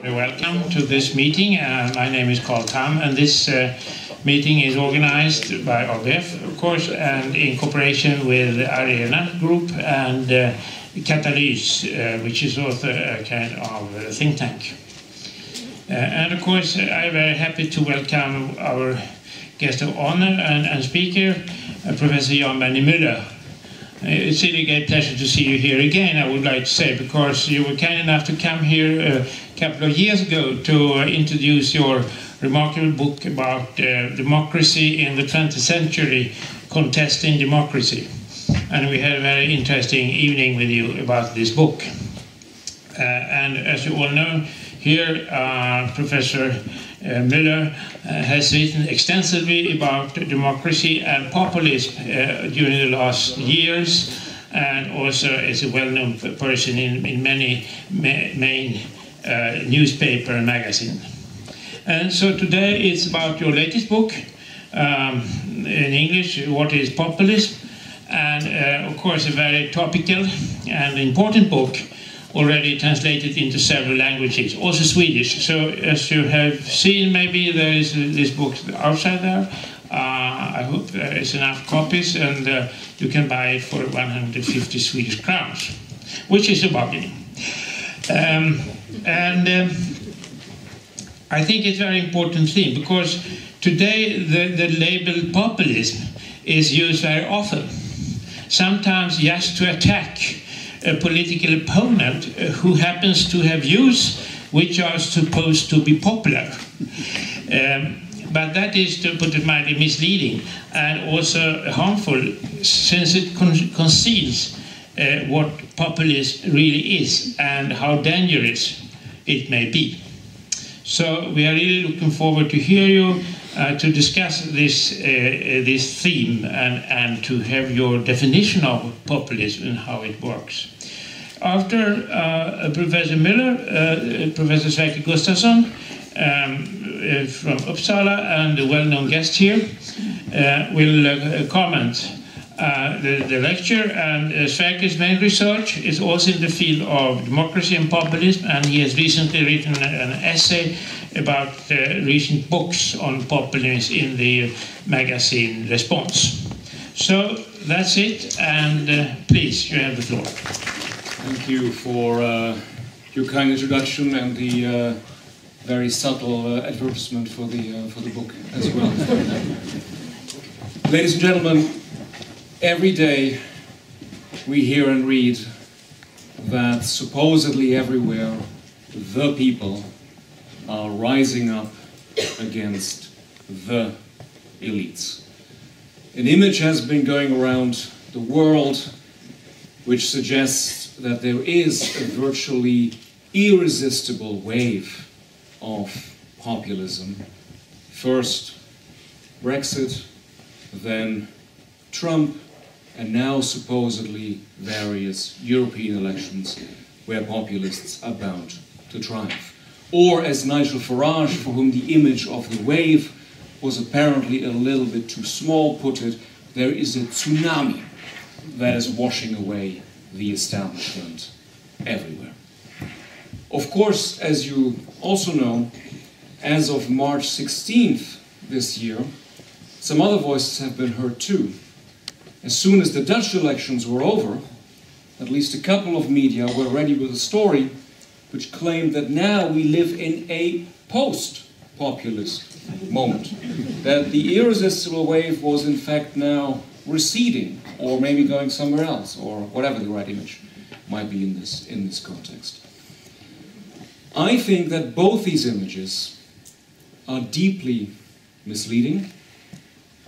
Welcome to this meeting. My name is Tham, and this meeting is organized by ABF, of course, and in cooperation with Arena Group and Katalys, which is also a kind of think tank. And of course, I'm very happy to welcome our guest of honor and speaker, Professor Werner Müller. It's really a great pleasure to see you here again, I would like to say, because you were kind enough to come here a couple of years ago to introduce your remarkable book about democracy in the 20th century, Contesting Democracy. And we had a very interesting evening with you about this book. And as you all know, here Professor Müller has written extensively about democracy and populism during the last years, and also is a well-known person in many main newspaper and magazine. And so today it's about your latest book, in English, What is Populism? And of course a very topical and important book, already translated into several languages, also Swedish. So as you have seen, maybe there is this book outside there. I hope there is enough copies, and you can buy it for 150 Swedish crowns, which is a bargain. I think it's a very important thing, because today the label populism is used very often, sometimes just to attack a political opponent who happens to have views which are supposed to be popular. But that is, to put it mildly, misleading and also harmful, since it conceals what populism really is and how dangerous it may be. So we are really looking forward to hear you to discuss this theme and to have your definition of populism and how it works. After Professor Müller, Professor Sverker Gustavsson from Uppsala, and a well-known guest here will comment the lecture. And Sverker's main research is also in the field of democracy and populism, and he has recently written an essay about recent books on populism in the magazine Response. So that's it, and please, you have the floor. Thank you for your kind introduction and the very subtle advertisement for the book as well. Ladies and gentlemen, every day we hear and read that supposedly everywhere the people are rising up against the elites. An image has been going around the world which suggests that there is a virtually irresistible wave of populism. First Brexit, then Trump, and now supposedly various European elections where populists are bound to triumph. Or as Nigel Farage, for whom the image of the wave was apparently a little bit too small, put it, there is a tsunami that is washing away the establishment everywhere. Of course, as you also know, as of March 16th this year, some other voices have been heard too. As soon as the Dutch elections were over, at least a couple of media were ready with a story which claimed that now we live in a post-populist moment, that the irresistible wave was in fact now receding, or maybe going somewhere else, or whatever the right image might be in this context. I think that both these images are deeply misleading,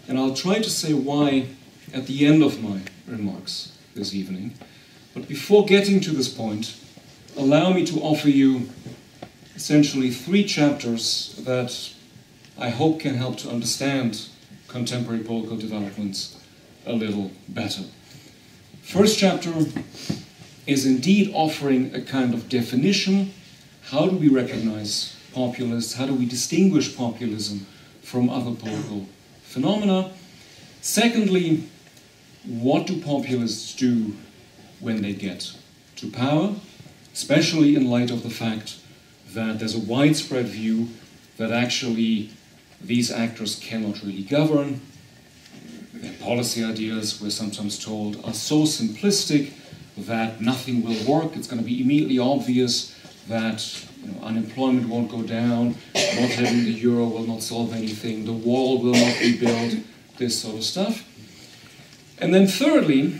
and I'll try to say why at the end of my remarks this evening. But before getting to this point, allow me to offer you essentially 3 chapters that I hope can help to understand contemporary political developments a little better. First chapter is indeed offering a kind of definition. How do we recognize populists? How do we distinguish populism from other political phenomena? Secondly, what do populists do when they get to power, especially in light of the fact that there's a widespread view that actually these actors cannot really govern. Their policy ideas, we're sometimes told, are so simplistic that nothing will work. It's going to be immediately obvious that unemployment won't go down, not having the euro will not solve anything, the wall will not be built, this sort of stuff. And then thirdly,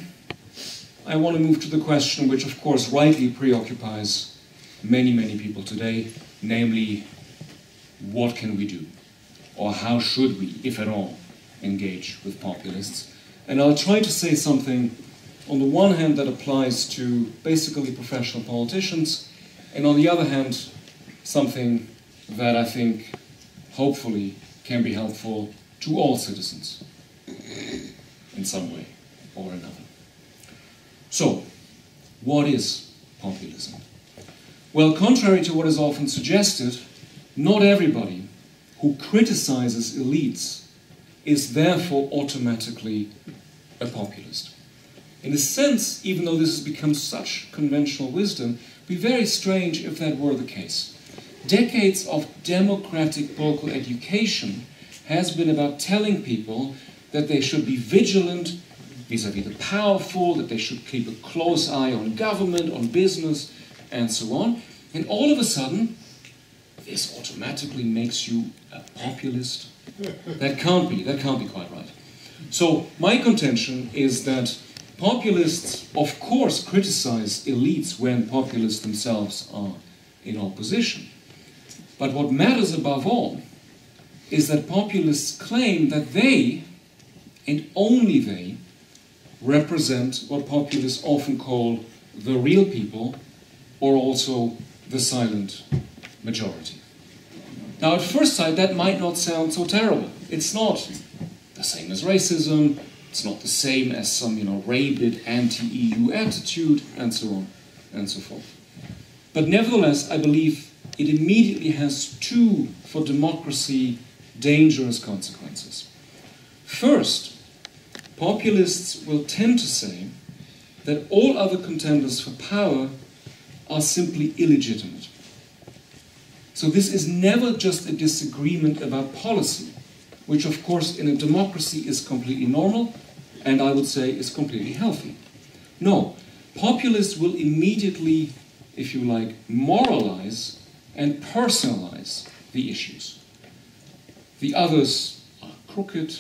I want to move to the question which of course rightly preoccupies many, many people today, namely, what can we do? Or how should we, if at all, engage with populists? And I'll try to say something on the one hand that applies to basically professional politicians, and on the other hand, something that I think hopefully can be helpful to all citizens in some way or another. So, what is populism? Well, contrary to what is often suggested, not everybody who criticizes elites is therefore automatically a populist. In a sense, even though this has become such conventional wisdom, it would be very strange if that were the case. Decades of democratic political education has been about telling people that they should be vigilant vis-à-vis the powerful, that they should keep a close eye on government, on business, and so on. And all of a sudden, this automatically makes you a populist. That can't be quite right. So my contention is that populists, of course, criticize elites when populists themselves are in opposition. But what matters above all is that populists claim that they, and only they, represent what populists often call the real people, or also the silent majority. Now, at first sight, that might not sound so terrible. It's not the same as racism, it's not the same as some, rabid anti-EU attitude, and so on and so forth. But nevertheless, I believe it immediately has two, for democracy, dangerous consequences. First, populists will tend to say that all other contenders for power are simply illegitimate. So this is never just a disagreement about policy, which of course in a democracy is completely normal, and I would say is completely healthy. No, populists will immediately, if you like, moralize and personalize the issues. The others are crooked,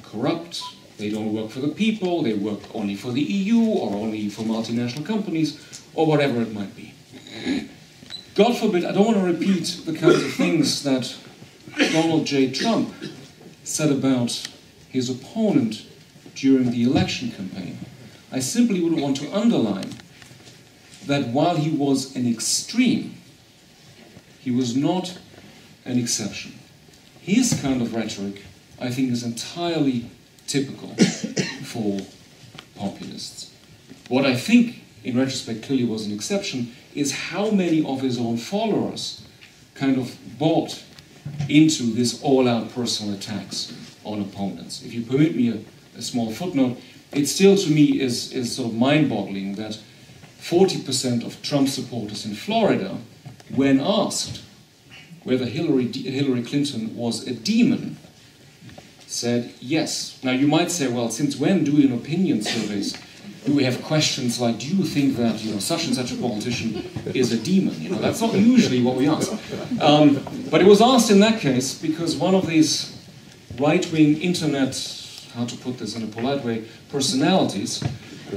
corrupt, they don't work for the people, they work only for the EU or only for multinational companies, or whatever it might be. God forbid, I don't want to repeat the kinds of things that Donald J. Trump said about his opponent during the election campaign. I simply would want to underline that while he was an extreme, he was not an exception. His kind of rhetoric, I think, is entirely typical for populists. What I think, in retrospect, clearly was an exception is how many of his own followers kind of bought into this all-out personal attacks on opponents. If you permit me a small footnote, it still to me is sort of mind-boggling that 40% of Trump supporters in Florida, when asked whether Hillary Clinton was a demon, said yes. Now you might say, well, since when do in opinion surveys do we have questions like, do you think that such and such a politician is a demon? That's not usually what we ask. But it was asked in that case because one of these right-wing internet, how to put this in a polite way, personalities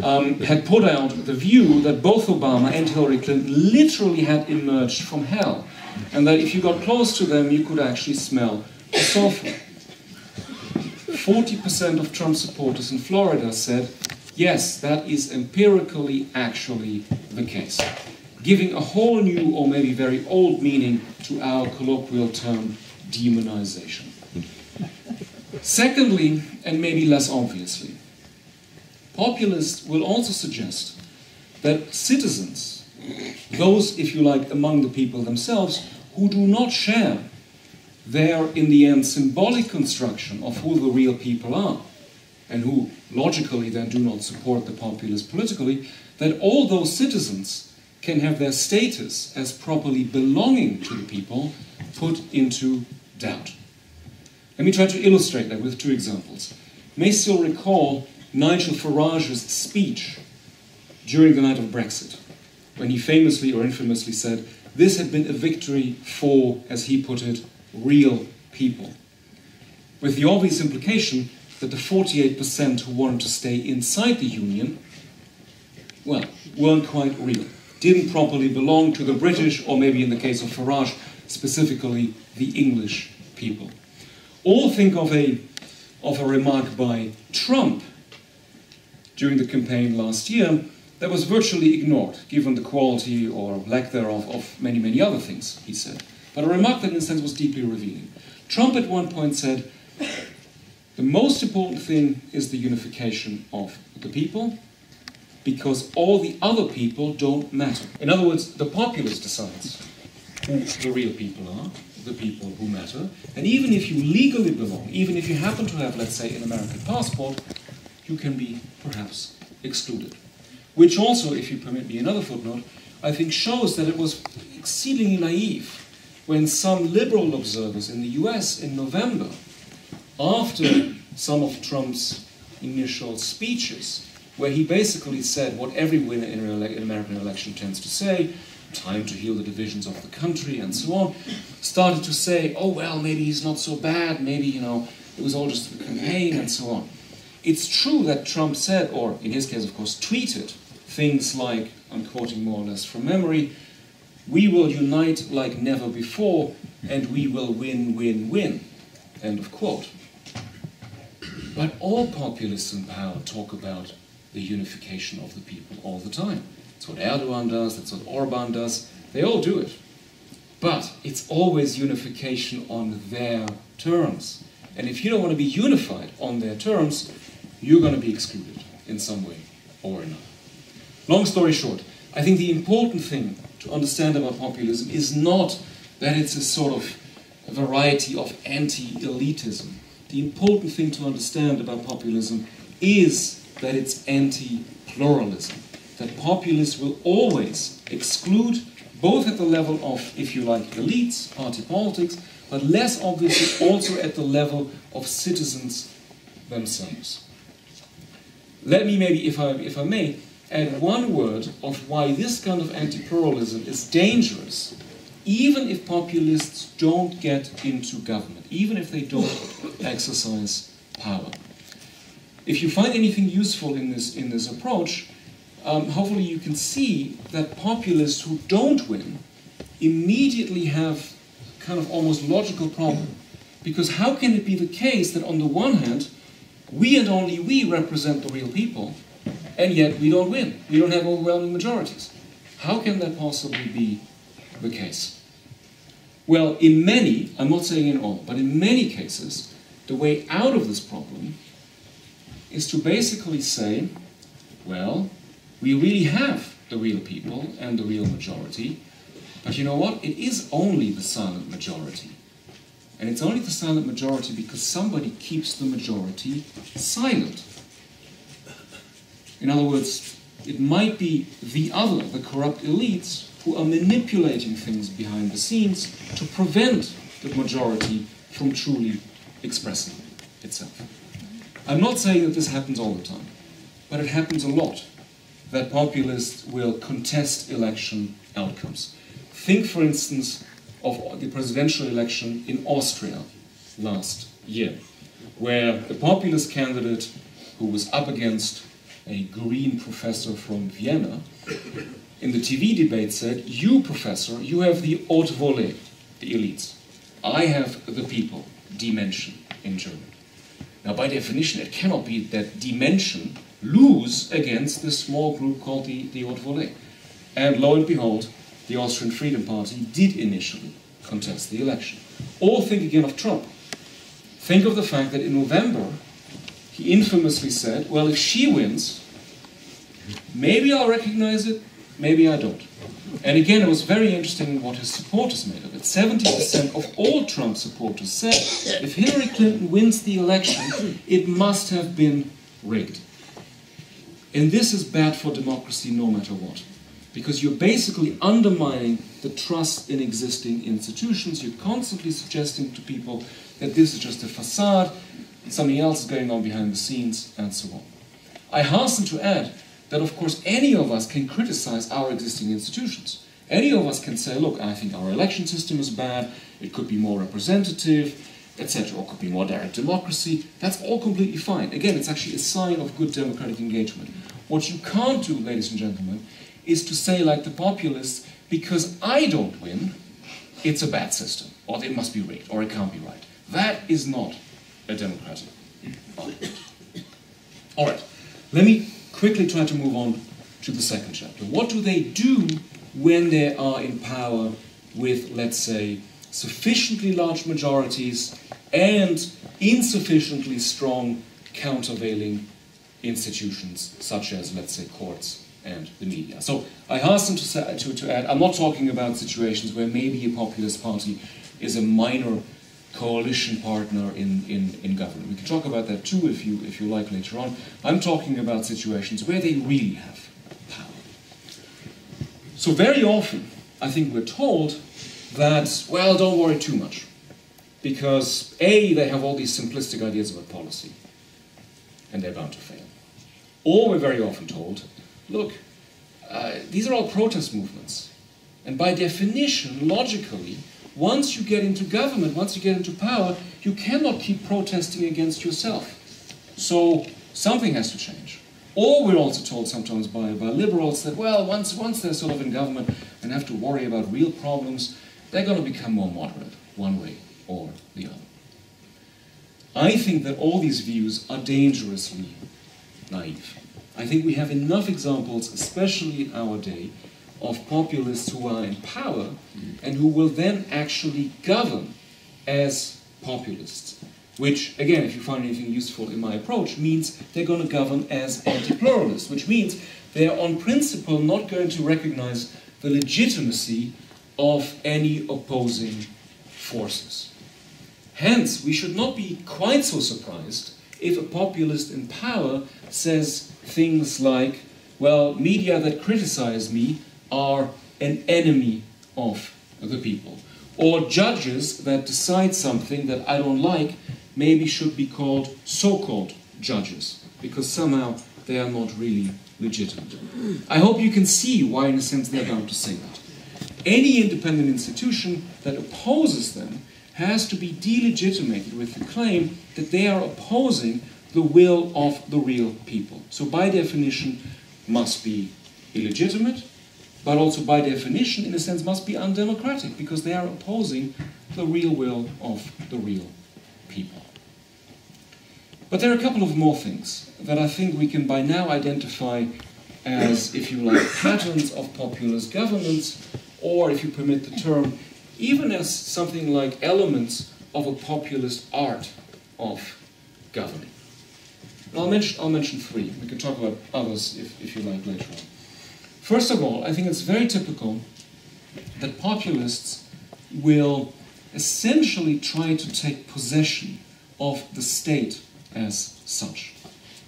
had put out the view that both Obama and Hillary Clinton literally had emerged from hell, and that if you got close to them, you could actually smell the sulfur. 40% of Trump supporters in Florida said, yes, that is empirically actually the case, giving a whole new or maybe very old meaning to our colloquial term, demonization. Secondly, and maybe less obviously, populists will also suggest that citizens, those, if you like, among the people themselves, who do not share their, in the end, symbolic construction of who the real people are, and who logically then do not support the populists politically, that all those citizens can have their status as properly belonging to the people put into doubt. Let me try to illustrate that with two examples. You may still recall Nigel Farage's speech during the night of Brexit, when he famously or infamously said, this had been a victory for, as he put it, real people. With the obvious implication that the 48% who wanted to stay inside the Union, well, weren't quite real. Didn't properly belong to the British, or maybe in the case of Farage, specifically the English people. Or think of a remark by Trump during the campaign last year that was virtually ignored, given the quality or lack thereof of many, many other things he said. But a remark that in a sense was deeply revealing. Trump at one point said, the most important thing is the unification of the people, because all the other people don't matter. In other words, the populace decides who the real people are, the people who matter, and even if you legally belong, even if you happen to have, let's say, an American passport, you can be perhaps excluded. Which also, if you permit me another footnote, I think shows that it was exceedingly naive when some liberal observers in the US in November, after some of Trump's initial speeches, where he basically said what every winner in an American election tends to say, time to heal the divisions of the country and so on, started to say, oh well, maybe he's not so bad, maybe, you know, it was all just a campaign and so on. It's true that Trump said, or in his case of course tweeted, things like, I'm quoting more or less from memory, we will unite like never before and we will win, win, win, end of quote. But all populists in power talk about the unification of the people all the time. That's what Erdogan does, that's what Orban does, they all do it. But it's always unification on their terms. And if you don't want to be unified on their terms, you're going to be excluded in some way or another. Long story short, I think the important thing to understand about populism is not that it's a sort of a variety of anti-elitism. The important thing to understand about populism is that it's anti-pluralism. That populists will always exclude, both at the level of, if you like, elites, party politics, but less obviously also at the level of citizens themselves. Let me maybe, if I may, add one word of why this kind of anti-pluralism is dangerous, even if populists don't get into government, even if they don't exercise power. If you find anything useful in this approach, hopefully you can see that populists who don't win immediately have kind of almost logical problem. Because how can it be the case that on the one hand, we and only we represent the real people, and yet we don't win? We don't have overwhelming majorities. How can that possibly be the case? Well, in many, I'm not saying in all, but in many cases, the way out of this problem is to basically say, well, we really have the real people and the real majority, but you know what? It is only the silent majority. And it's only the silent majority because somebody keeps the majority silent. In other words, it might be the other, the corrupt elites, who are manipulating things behind the scenes to prevent the majority from truly expressing itself. I'm not saying that this happens all the time, but it happens a lot, that populists will contest election outcomes. Think, for instance, of the presidential election in Austria last year, where the populist candidate who was up against a green professor from Vienna, in the TV debate said, you, professor, you have the haute volée, the elites. I have the people, die Menschen in German. Now, by definition, it cannot be that die Menschen lose against this small group called the haute volée. And lo and behold, the Austrian Freedom Party did initially contest the election. Or think again of Trump. Think of the fact that in November, he infamously said, well, if she wins, maybe I'll recognize it, maybe I don't. And again, it was very interesting what his supporters made of it. 70% of all Trump supporters said, if Hillary Clinton wins the election, it must have been rigged. And this is bad for democracy no matter what. Because you're basically undermining the trust in existing institutions. You're constantly suggesting to people that this is just a facade, something else is going on behind the scenes, and so on. I hasten to add that, of course, any of us can criticize our existing institutions. Any of us can say, look, I think our election system is bad, it could be more representative, etc., or could be more direct democracy. That's all completely fine. Again, it's actually a sign of good democratic engagement. What you can't do, ladies and gentlemen, is to say, like the populists, because I don't win, it's a bad system, or it must be rigged, or it can't be right. That is not a democratic argument. All right, let me quickly try to move on to the second chapter. What do they do when they are in power with, let's say, sufficiently large majorities and insufficiently strong countervailing institutions, such as, let's say, courts and the media? So I hasten to add, I'm not talking about situations where maybe a populist party is a minor coalition partner in government. We can talk about that too if you like later on. I'm talking about situations where they really have power. So very often, I think we're told that, well, don't worry too much, because A, they have all these simplistic ideas about policy, and they're bound to fail. Or we're very often told, look, these are all protest movements, and by definition, logically, once you get into government, once you get into power, you cannot keep protesting against yourself. So something has to change. Or we're also told sometimes by liberals that, well, once they're sort of in government and have to worry about real problems, they're going to become more moderate, one way or the other. I think that all these views are dangerously naive. I think we have enough examples, especially in our day, of populists who are in power and who will then actually govern as populists. Which, again, if you find anything useful in my approach, means they're going to govern as anti-pluralists, which means they're on principle not going to recognize the legitimacy of any opposing forces. Hence, we should not be quite so surprised if a populist in power says things like, well, media that criticize me are an enemy of the people. Or judges that decide something that I don't like maybe should be called so-called judges, because somehow they are not really legitimate. I hope you can see why, in a sense, they're bound to say that. Any independent institution that opposes them has to be delegitimated with the claim that they are opposing the will of the real people. So by definition, must be illegitimate, but also by definition, in a sense, must be undemocratic, because they are opposing the real will of the real people. But there are a couple of more things that I think we can by now identify as, if you like, patterns of populist governance, or, if you permit the term, even as something like elements of a populist art of governing. And I'll mention three. We can talk about others if you like later on. First of all, I think it's very typical that populists will essentially try to take possession of the state as such.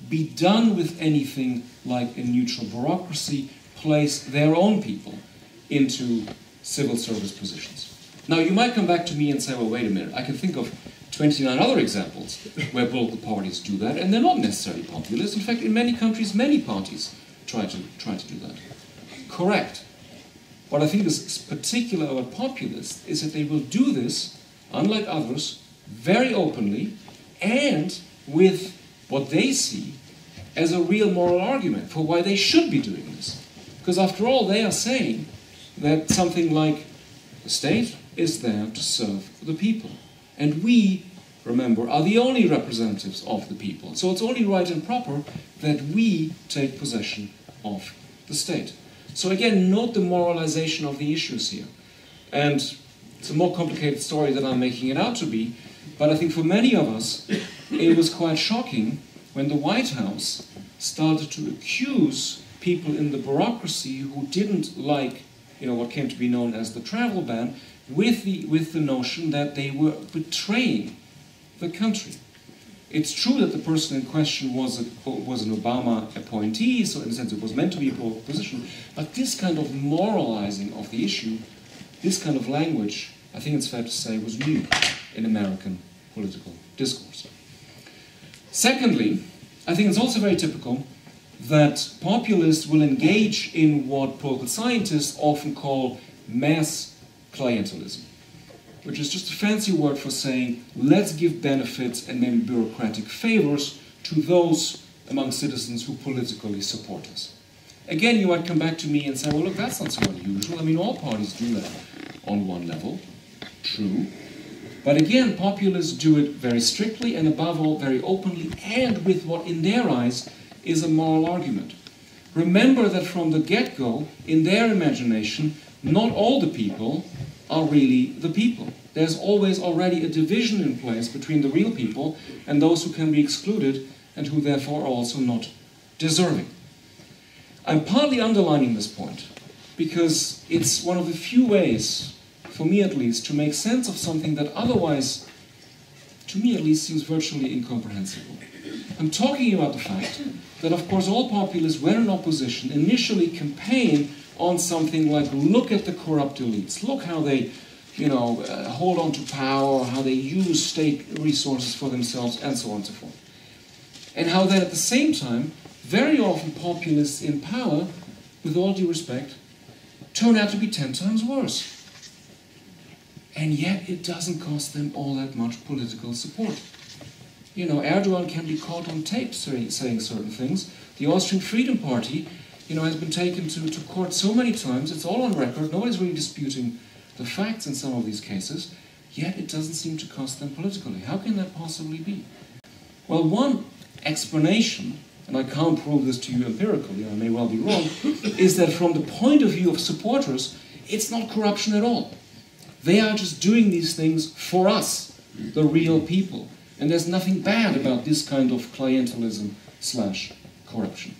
Be done with anything like a neutral bureaucracy, place their own people into civil service positions. Now, you might come back to me and say, well, wait a minute, I can think of 29 other examples where political parties do that, and they're not necessarily populist. In fact, in many countries, many parties try to do that. Correct. What I think is particular about populists is that they will do this, unlike others, very openly, and with what they see as a real moral argument for why they should be doing this. Because after all, they are saying that something like the state is there to serve the people. And we, remember, are the only representatives of the people. So it's only right and proper that we take possession of the state. So again, note the moralization of the issues here. And it's a more complicated story than I'm making it out to be, but I think for many of us, it was quite shocking when the White House started to accuse people in the bureaucracy who didn't like, what came to be known as the travel ban, with the notion that they were betraying the country. It's true that the person in question was an Obama appointee, so in a sense it was meant to be a position, but this kind of moralizing of the issue, this kind of language, I think it's fair to say, was new in American political discourse. Secondly, I think it's also very typical that populists will engage in what political scientists often call mass clientelism, which is just a fancy word for saying, let's give benefits and maybe bureaucratic favors to those among citizens who politically support us. Again, you might come back to me and say, well, look, that's not so unusual. I mean, all parties do that on one level. True. But again, populists do it very strictly and above all very openly and with what in their eyes is a moral argument. Remember that from the get-go, in their imagination, not all the people are really the people. There's always already a division in place between the real people and those who can be excluded and who therefore are also not deserving. I'm partly underlining this point because it's one of the few ways, for me at least, to make sense of something that otherwise, to me at least, seems virtually incomprehensible. I'm talking about the fact that, of course, all populists, when in opposition, initially campaign on something like, look at the corrupt elites, look how they, hold on to power, how they use state resources for themselves, and so on and so forth. And how then, at the same time, very often populists in power, with all due respect, turn out to be 10 times worse. And yet it doesn't cost them all that much political support. Erdogan can be caught on tape saying certain things. The Austrian Freedom Party, has been taken to court so many times, it's all on record, nobody's really disputing the facts in some of these cases, yet it doesn't seem to cost them politically. How can that possibly be? Well, one explanation, and I can't prove this to you empirically, I may well be wrong, is that from the point of view of supporters, it's not corruption at all. They are just doing these things for us, the real people. And there's nothing bad about this kind of clientelism/corruption.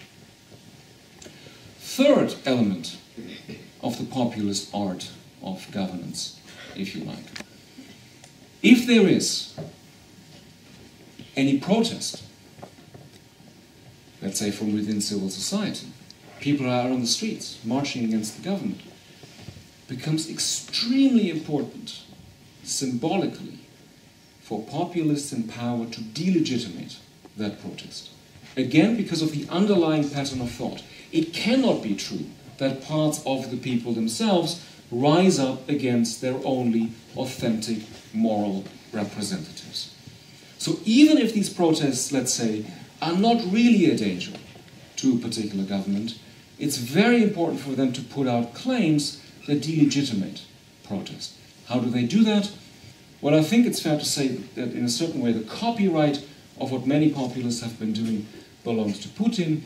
Third element of the populist art of governance, if you like. If there is any protest, let's say from within civil society, people are out on the streets marching against the government, it becomes extremely important symbolically for populists in power to delegitimate that protest. Again, because of the underlying pattern of thought. It cannot be true that parts of the people themselves rise up against their only authentic moral representatives. So even if these protests, let's say, are not really a danger to a particular government, it's very important for them to put out claims that delegitimate protest. How do they do that? Well, I think it's fair to say that in a certain way the copyright of what many populists have been doing belongs to Putin.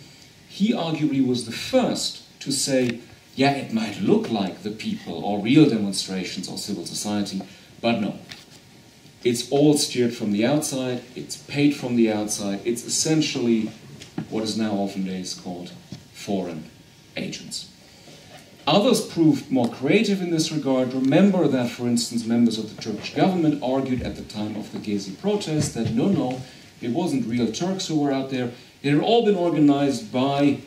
He arguably was the first to say, yeah, it might look like the people or real demonstrations or civil society, but no. It's all steered from the outside, it's paid from the outside, it's essentially what is now often days called foreign agents. Others proved more creative in this regard. Remember that, for instance, members of the Turkish government argued at the time of the Gezi protests that no, it wasn't real Turks who were out there. It had all been organized by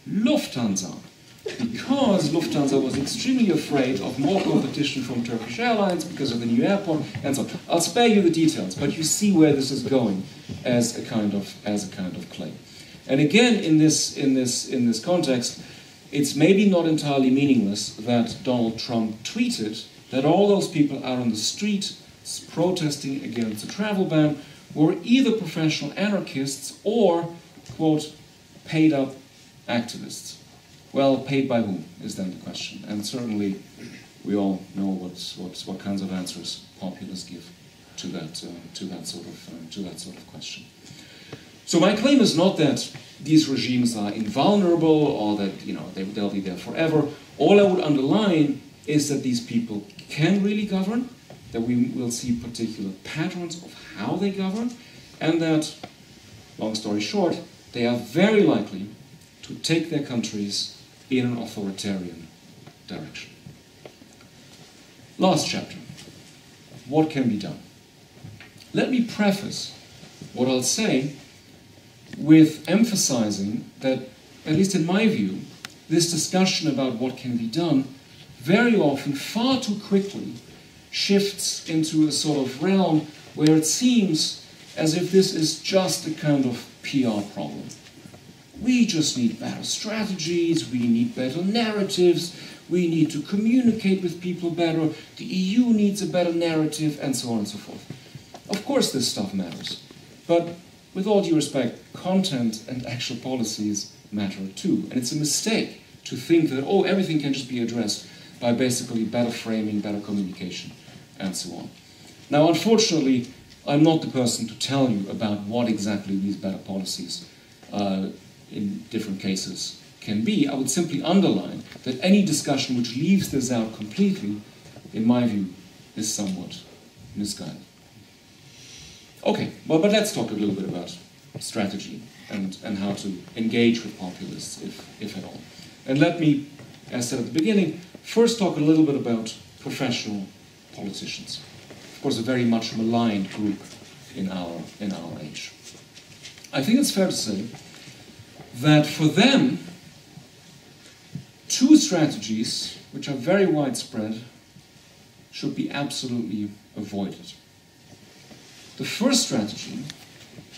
Lufthansa, because Lufthansa was extremely afraid of more competition from Turkish Airlines because of the new airport and so on. I'll spare you the details, but you see where this is going as a kind of claim. And again, in this context, it's maybe not entirely meaningless that Donald Trump tweeted that all those people out on the street protesting against the travel ban were either professional anarchists or, quote, paid up activists. Well, paid by whom is then the question. And certainly we all know what kinds of answers populists give to that sort of question. So my claim is not that these regimes are invulnerable or that they'll be there forever. All I would underline is that these people can really govern, that we will see particular patterns of how they govern, and that, long story short, they are very likely to take their countries in an authoritarian direction. Last chapter. What can be done? Let me preface what I'll say, with emphasizing that, at least in my view, this discussion about what can be done very often, far too quickly, shifts into a sort of realm where it seems as if this is just a kind of PR problem. We just need better strategies, we need better narratives, we need to communicate with people better, the EU needs a better narrative, and so on and so forth. Of course this stuff matters, but with all due respect, content and actual policies matter too. And it's a mistake to think that, oh, everything can just be addressed by basically better framing, better communication, and so on. Now, unfortunately, I'm not the person to tell you about what exactly these better policies in different cases can be. I would simply underline that any discussion which leaves this out completely, in my view, is somewhat misguided. Okay, well, but let's talk a little bit about strategy and how to engage with populists, if at all. And let me, as I said at the beginning, first talk a little bit about professional politicians. Of course, a very much maligned group in our age. I think it's fair to say that for them, two strategies, which are very widespread, should be absolutely avoided. The first strategy,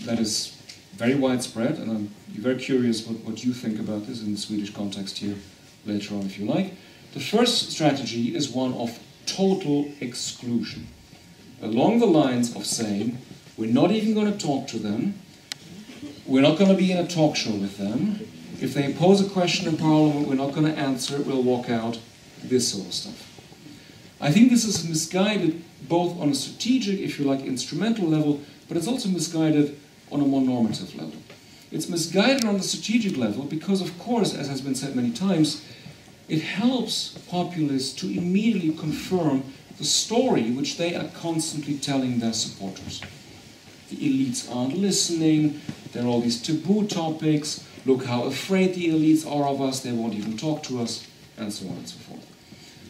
that is very widespread, and I'm very curious what you think about this in the Swedish context here later on if you like. The first strategy is one of total exclusion, along the lines of saying, we're not even going to talk to them, we're not going to be in a talk show with them, if they pose a question in Parliament, we're not going to answer it, we'll walk out, this sort of stuff. I think this is misguided both on a strategic, if you like, instrumental level, but it's also misguided on a more normative level. It's misguided on the strategic level because, of course, as has been said many times, it helps populists to immediately confirm the story which they are constantly telling their supporters. The elites aren't listening, there are all these taboo topics, look how afraid the elites are of us, they won't even talk to us, and so on and so forth.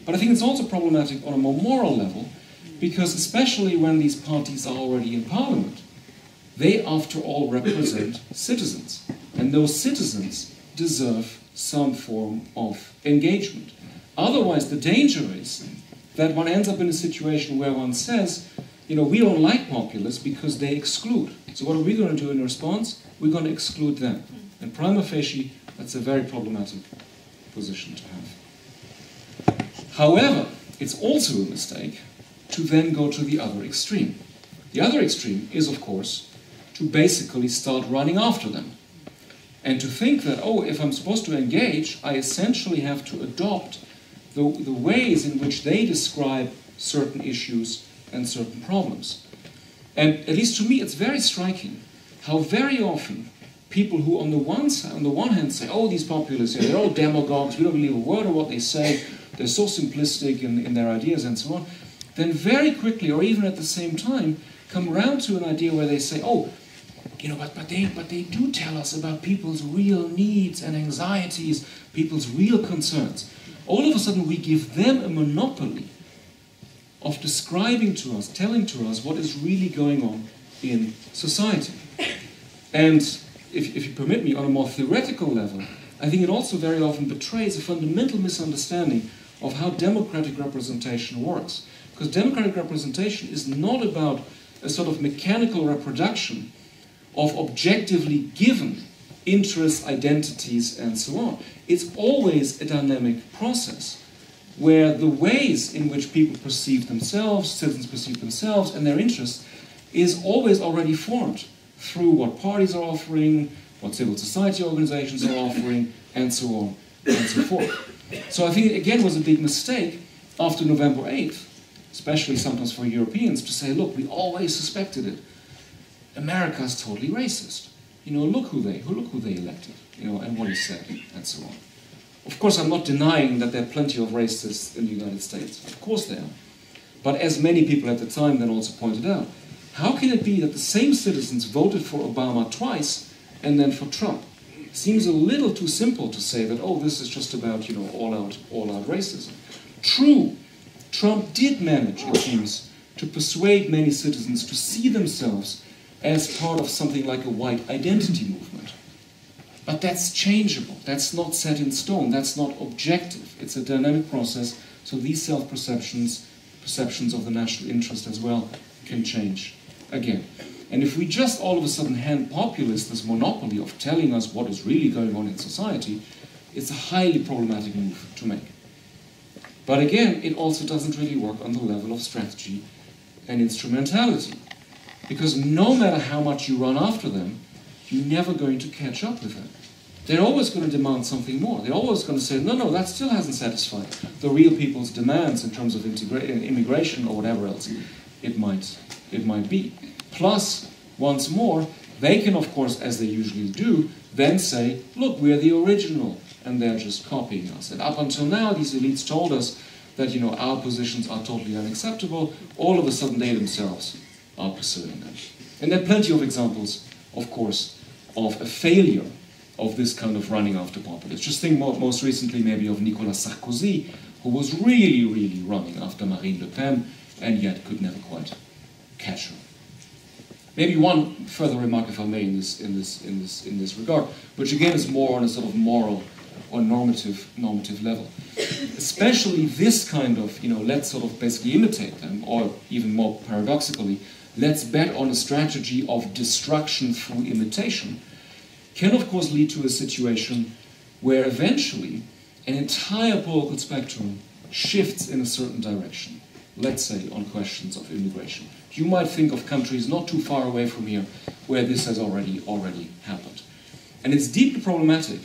But I think it's also problematic on a more moral level, because especially when these parties are already in parliament, they, after all, represent citizens. And those citizens deserve some form of engagement. Otherwise, the danger is that one ends up in a situation where one says, you know, we don't like populists because they exclude. So what are we going to do in response? We're going to exclude them. And prima facie, that's a very problematic position to have. However, it's also a mistake to then go to the other extreme. The other extreme is, of course, to basically start running after them. And to think that, oh, if I'm supposed to engage, I essentially have to adopt the ways in which they describe certain issues and certain problems. And at least to me, it's very striking how very often people who on the one hand say, oh, these populists, they're all demagogues, we don't believe a word of what they say, they're so simplistic in their ideas and so on, then very quickly, or even at the same time, come around to an idea where they say, oh, you know, but they do tell us about people's real needs and anxieties, people's real concerns. All of a sudden we give them a monopoly of describing to us, telling to us what is really going on in society. And if you permit me, on a more theoretical level, I think it also very often betrays a fundamental misunderstanding of how democratic representation works. Because democratic representation is not about a sort of mechanical reproduction of objectively given interests, identities, and so on. It's always a dynamic process where the ways in which people perceive themselves, citizens perceive themselves and their interests, is always already formed through what parties are offering, what civil society organizations are offering, and so on and so forth. So I think it again was a big mistake after November 8th, especially sometimes for Europeans, to say, look, we always suspected it. America's totally racist. You know, look who they elected, you know, and what he said, and so on. Of course, I'm not denying that there are plenty of racists in the United States. Of course there are. But as many people at the time then also pointed out, how can it be that the same citizens voted for Obama twice and then for Trump? It seems a little too simple to say that, oh, this is just about, you know, all-out racism. True, Trump did manage, it seems, to persuade many citizens to see themselves as part of something like a white identity movement. But that's changeable. That's not set in stone. That's not objective. It's a dynamic process, so these self-perceptions, perceptions of the national interest as well, can change again. And if we just all of a sudden hand populists this monopoly of telling us what is really going on in society, it's a highly problematic move to make. But again, it also doesn't really work on the level of strategy and instrumentality. Because no matter how much you run after them, you're never going to catch up with them. They're always going to demand something more. They're always going to say, no, that still hasn't satisfied the real people's demands in terms of immigration or whatever else it might be. Plus, once more, they can, of course, as they usually do, then say, look, we're the original, and they're just copying us. And up until now, these elites told us that, you know, our positions are totally unacceptable. All of a sudden, they themselves are pursuing them. And there are plenty of examples, of course, of a failure of this kind of running after populists. Just think most recently maybe of Nicolas Sarkozy, who was really, really running after Marine Le Pen, and yet could never quite catch her. Maybe one further remark, if I may, in this regard, which again is more on a sort of moral or normative level. Especially this kind of, you know, let's sort of basically imitate them, or even more paradoxically, let's bet on a strategy of destruction through imitation, can of course lead to a situation where eventually an entire political spectrum shifts in a certain direction. Let's say on questions of immigration. You might think of countries not too far away from here where this has already happened. And it's deeply problematic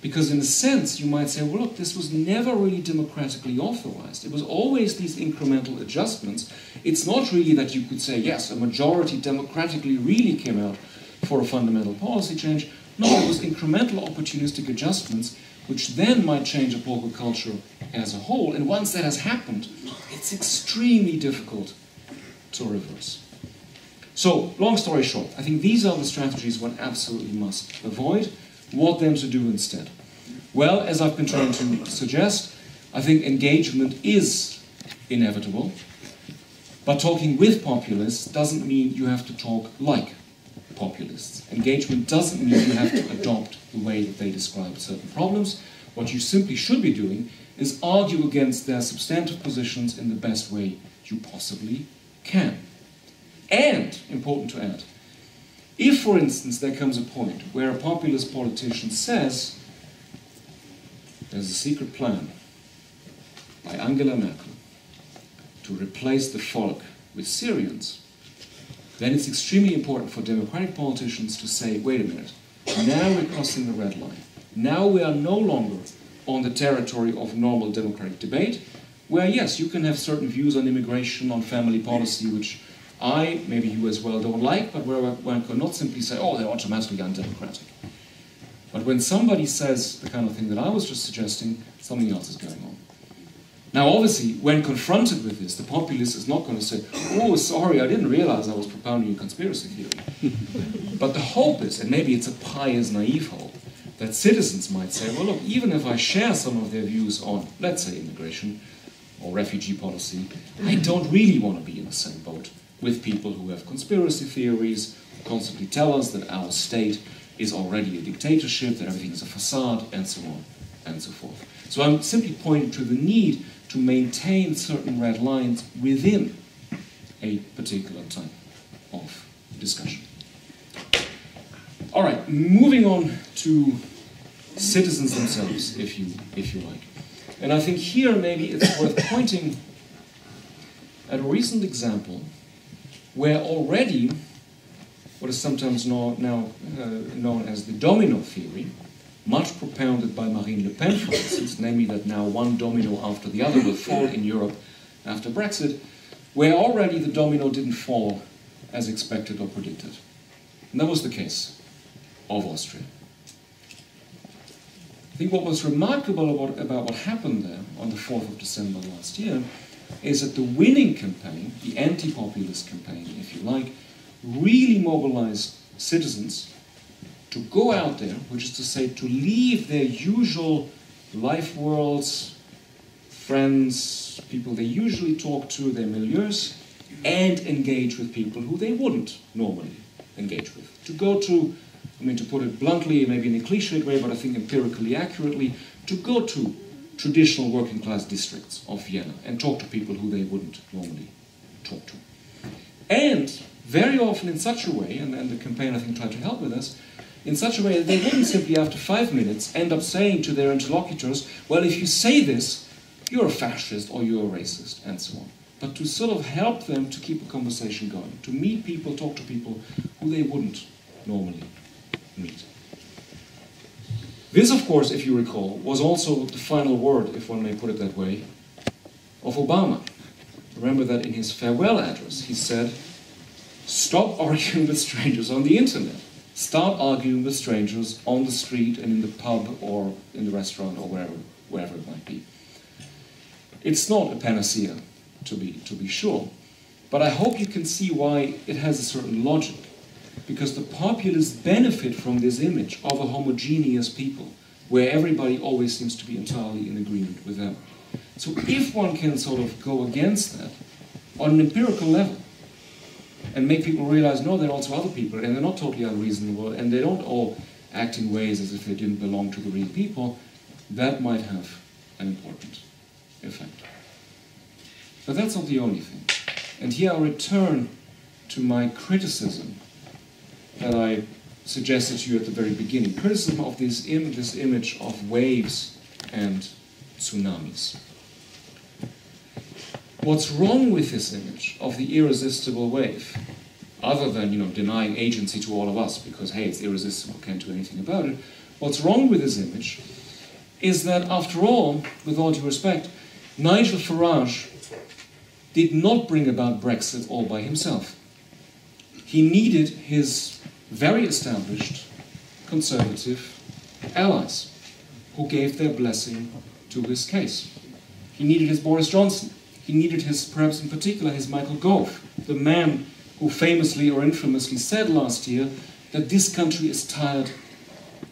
because in a sense you might say, well look, this was never really democratically authorized. It was always these incremental adjustments. It's not really that you could say, yes, a majority democratically really came out for a fundamental policy change. No, it was incremental opportunistic adjustments which then might change a political culture as a whole. And once that has happened, it's extremely difficult to reverse. So, long story short, I think these are the strategies one absolutely must avoid. What then to do instead? Well, as I've been trying to suggest, I think engagement is inevitable, but talking with populists doesn't mean you have to talk like populists. Engagement doesn't mean you have to adopt the way that they describe certain problems. What you simply should be doing is argue against their substantive positions in the best way you possibly can. And, important to add, if, for instance, there comes a point where a populist politician says there's a secret plan by Angela Merkel to replace the Volk with Syrians, then it's extremely important for democratic politicians to say, wait a minute, now we're crossing the red line. Now we are no longer on the territory of normal democratic debate, where yes, you can have certain views on immigration, on family policy, which I, maybe you as well, don't like, but where one can not simply say, oh, they're automatically undemocratic. But when somebody says the kind of thing that I was just suggesting, something else is going on. Now, obviously, when confronted with this, the populist is not going to say, oh, sorry, I didn't realize I was propounding a conspiracy theory. But the hope is, and maybe it's a pious, naive hope, that citizens might say, well, look, even if I share some of their views on, let's say, immigration or refugee policy, I don't really want to be in the same boat with people who have conspiracy theories, who constantly tell us that our state is already a dictatorship, that everything is a facade, and so on and so forth. So I'm simply pointing to the need to maintain certain red lines within a particular type of discussion. All right, moving on to citizens themselves, if you like. And I think here maybe it's worth pointing at a recent example where already what is sometimes now known as the domino theory, much propounded by Marine Le Pen, for instance, namely that now one domino after the other will fall in Europe after Brexit, where already the domino didn't fall as expected or predicted. And that was the case of Austria. I think what was remarkable about what happened there on the 4th of December last year is that the winning campaign, the anti-populist campaign, if you like, really mobilized citizens to go out there, which is to say to leave their usual life worlds, friends, people they usually talk to, their milieus, and engage with people who they wouldn't normally engage with. To go to, I mean, to put it bluntly, maybe in a cliched way, but I think empirically accurately, to go to traditional working class districts of Vienna and talk to people who they wouldn't normally talk to. And very often in such a way, and the campaign I think tried to help with this, in such a way that they wouldn't simply after 5 minutes end up saying to their interlocutors, well, if you say this, you're a fascist or you're a racist, and so on. But to sort of help them to keep a conversation going, to meet people, talk to people who they wouldn't normally meet. This, of course, if you recall, was also the final word, if one may put it that way, of Obama. Remember that in his farewell address, he said, stop arguing with strangers on the internet. Start arguing with strangers on the street and in the pub or in the restaurant or wherever it might be. It's not a panacea, to be sure, but I hope you can see why it has a certain logic. Because the populists benefit from this image of a homogeneous people, where everybody always seems to be entirely in agreement with them. So if one can sort of go against that on an empirical level, and make people realize, no, there are also other people, and they're not totally unreasonable, and they don't all act in ways as if they didn't belong to the real people, that might have an important effect. But that's not the only thing. And here I return to my criticism that I suggested to you at the very beginning. Criticism of this image of waves and tsunamis. What's wrong with this image of the irresistible wave, other than, denying agency to all of us, because, hey, it's irresistible, can't do anything about it, what's wrong with this image is that, after all, with all due respect, Nigel Farage did not bring about Brexit all by himself. He needed his very established conservative allies who gave their blessing to his case. He needed his Boris Johnson. He needed his, perhaps in particular, his Michael Gove, the man who famously or infamously said last year that this country is tired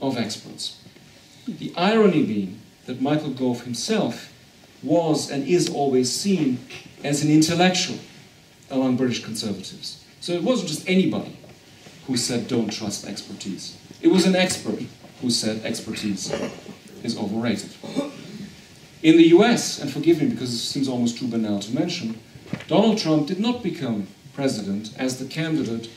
of experts. The irony being that Michael Gove himself was and is always seen as an intellectual among British conservatives. So it wasn't just anybody who said don't trust expertise. It was an expert who said expertise is overrated. In the US, and forgive me because it seems almost too banal to mention, Donald Trump did not become president as the candidate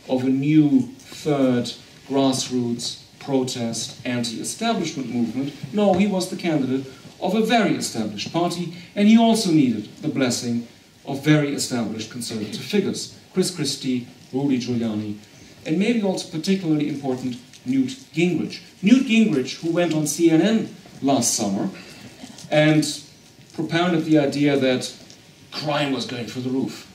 of a new third grassroots protest anti-establishment movement. No, he was the candidate of a very established party, and he also needed the blessing of very established conservative figures. Chris Christie, Rudy Giuliani, and maybe also particularly important, Newt Gingrich. Newt Gingrich, who went on CNN last summer and propounded the idea that crime was going through the roof.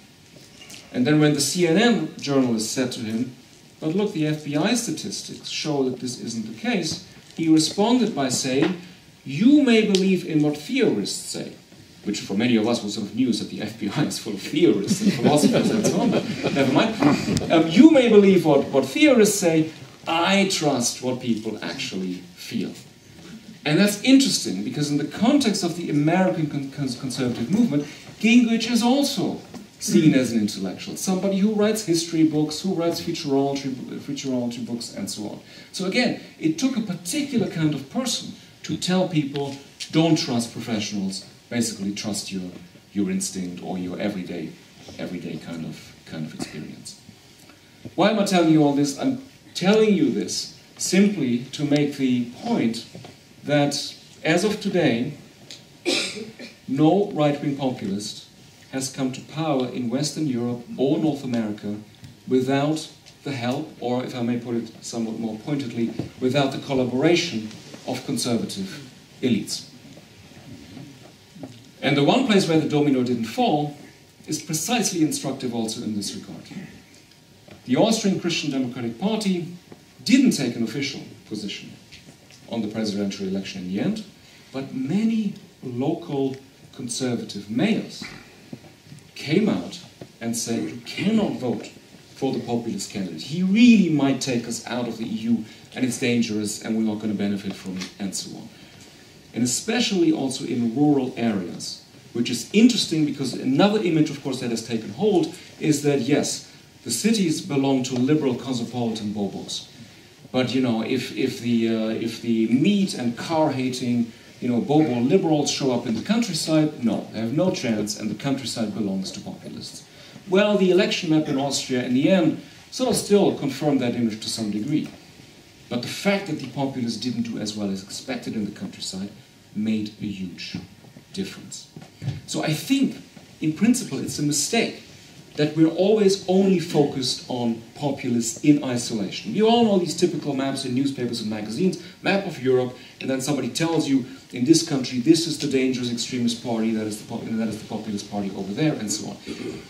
And then when the CNN journalist said to him, but look, the FBI statistics show that this isn't the case, he responded by saying, you may believe in what theorists say, which for many of us was sort of news that the FBI is full of theorists and philosophers and so on, but never mind. You may believe what theorists say, I trust what people actually feel. And that's interesting, because in the context of the American conservative movement, Gingrich is also seen as an intellectual, somebody who writes history books, who writes futurology books, and so on. So again, it took a particular kind of person to tell people, don't trust professionals, basically trust your instinct or your everyday kind of experience. Why am I telling you all this? I'm telling you this simply to make the point that as of today, no right-wing populist has come to power in Western Europe or North America without the help, or if I may put it somewhat more pointedly, without the collaboration of conservative elites. And the one place where the domino didn't fall is precisely instructive also in this regard. The Austrian Christian Democratic Party didn't take an official position on the presidential election in the end, but many local conservative mayors came out and said, you cannot vote for the populist candidate. He really might take us out of the EU, and it's dangerous, and we're not going to benefit from it, and so on. And especially also in rural areas, which is interesting because another image, of course, that has taken hold is that, yes, The cities belong to liberal cosmopolitan bobos. But you know, if the meat and car-hating, you know, bobo liberals show up in the countryside, no, they have no chance, and the countryside belongs to populists. Well, the election map in Austria, in the end, sort of still confirmed that image to some degree. But the fact that the populists didn't do as well as expected in the countryside made a huge difference. So I think, in principle, it's a mistake that we're always only focused on populists in isolation. We all know these typical maps in newspapers and magazines, map of Europe, and then somebody tells you, in this country, this is the dangerous extremist party, that is the populist party over there, and so on.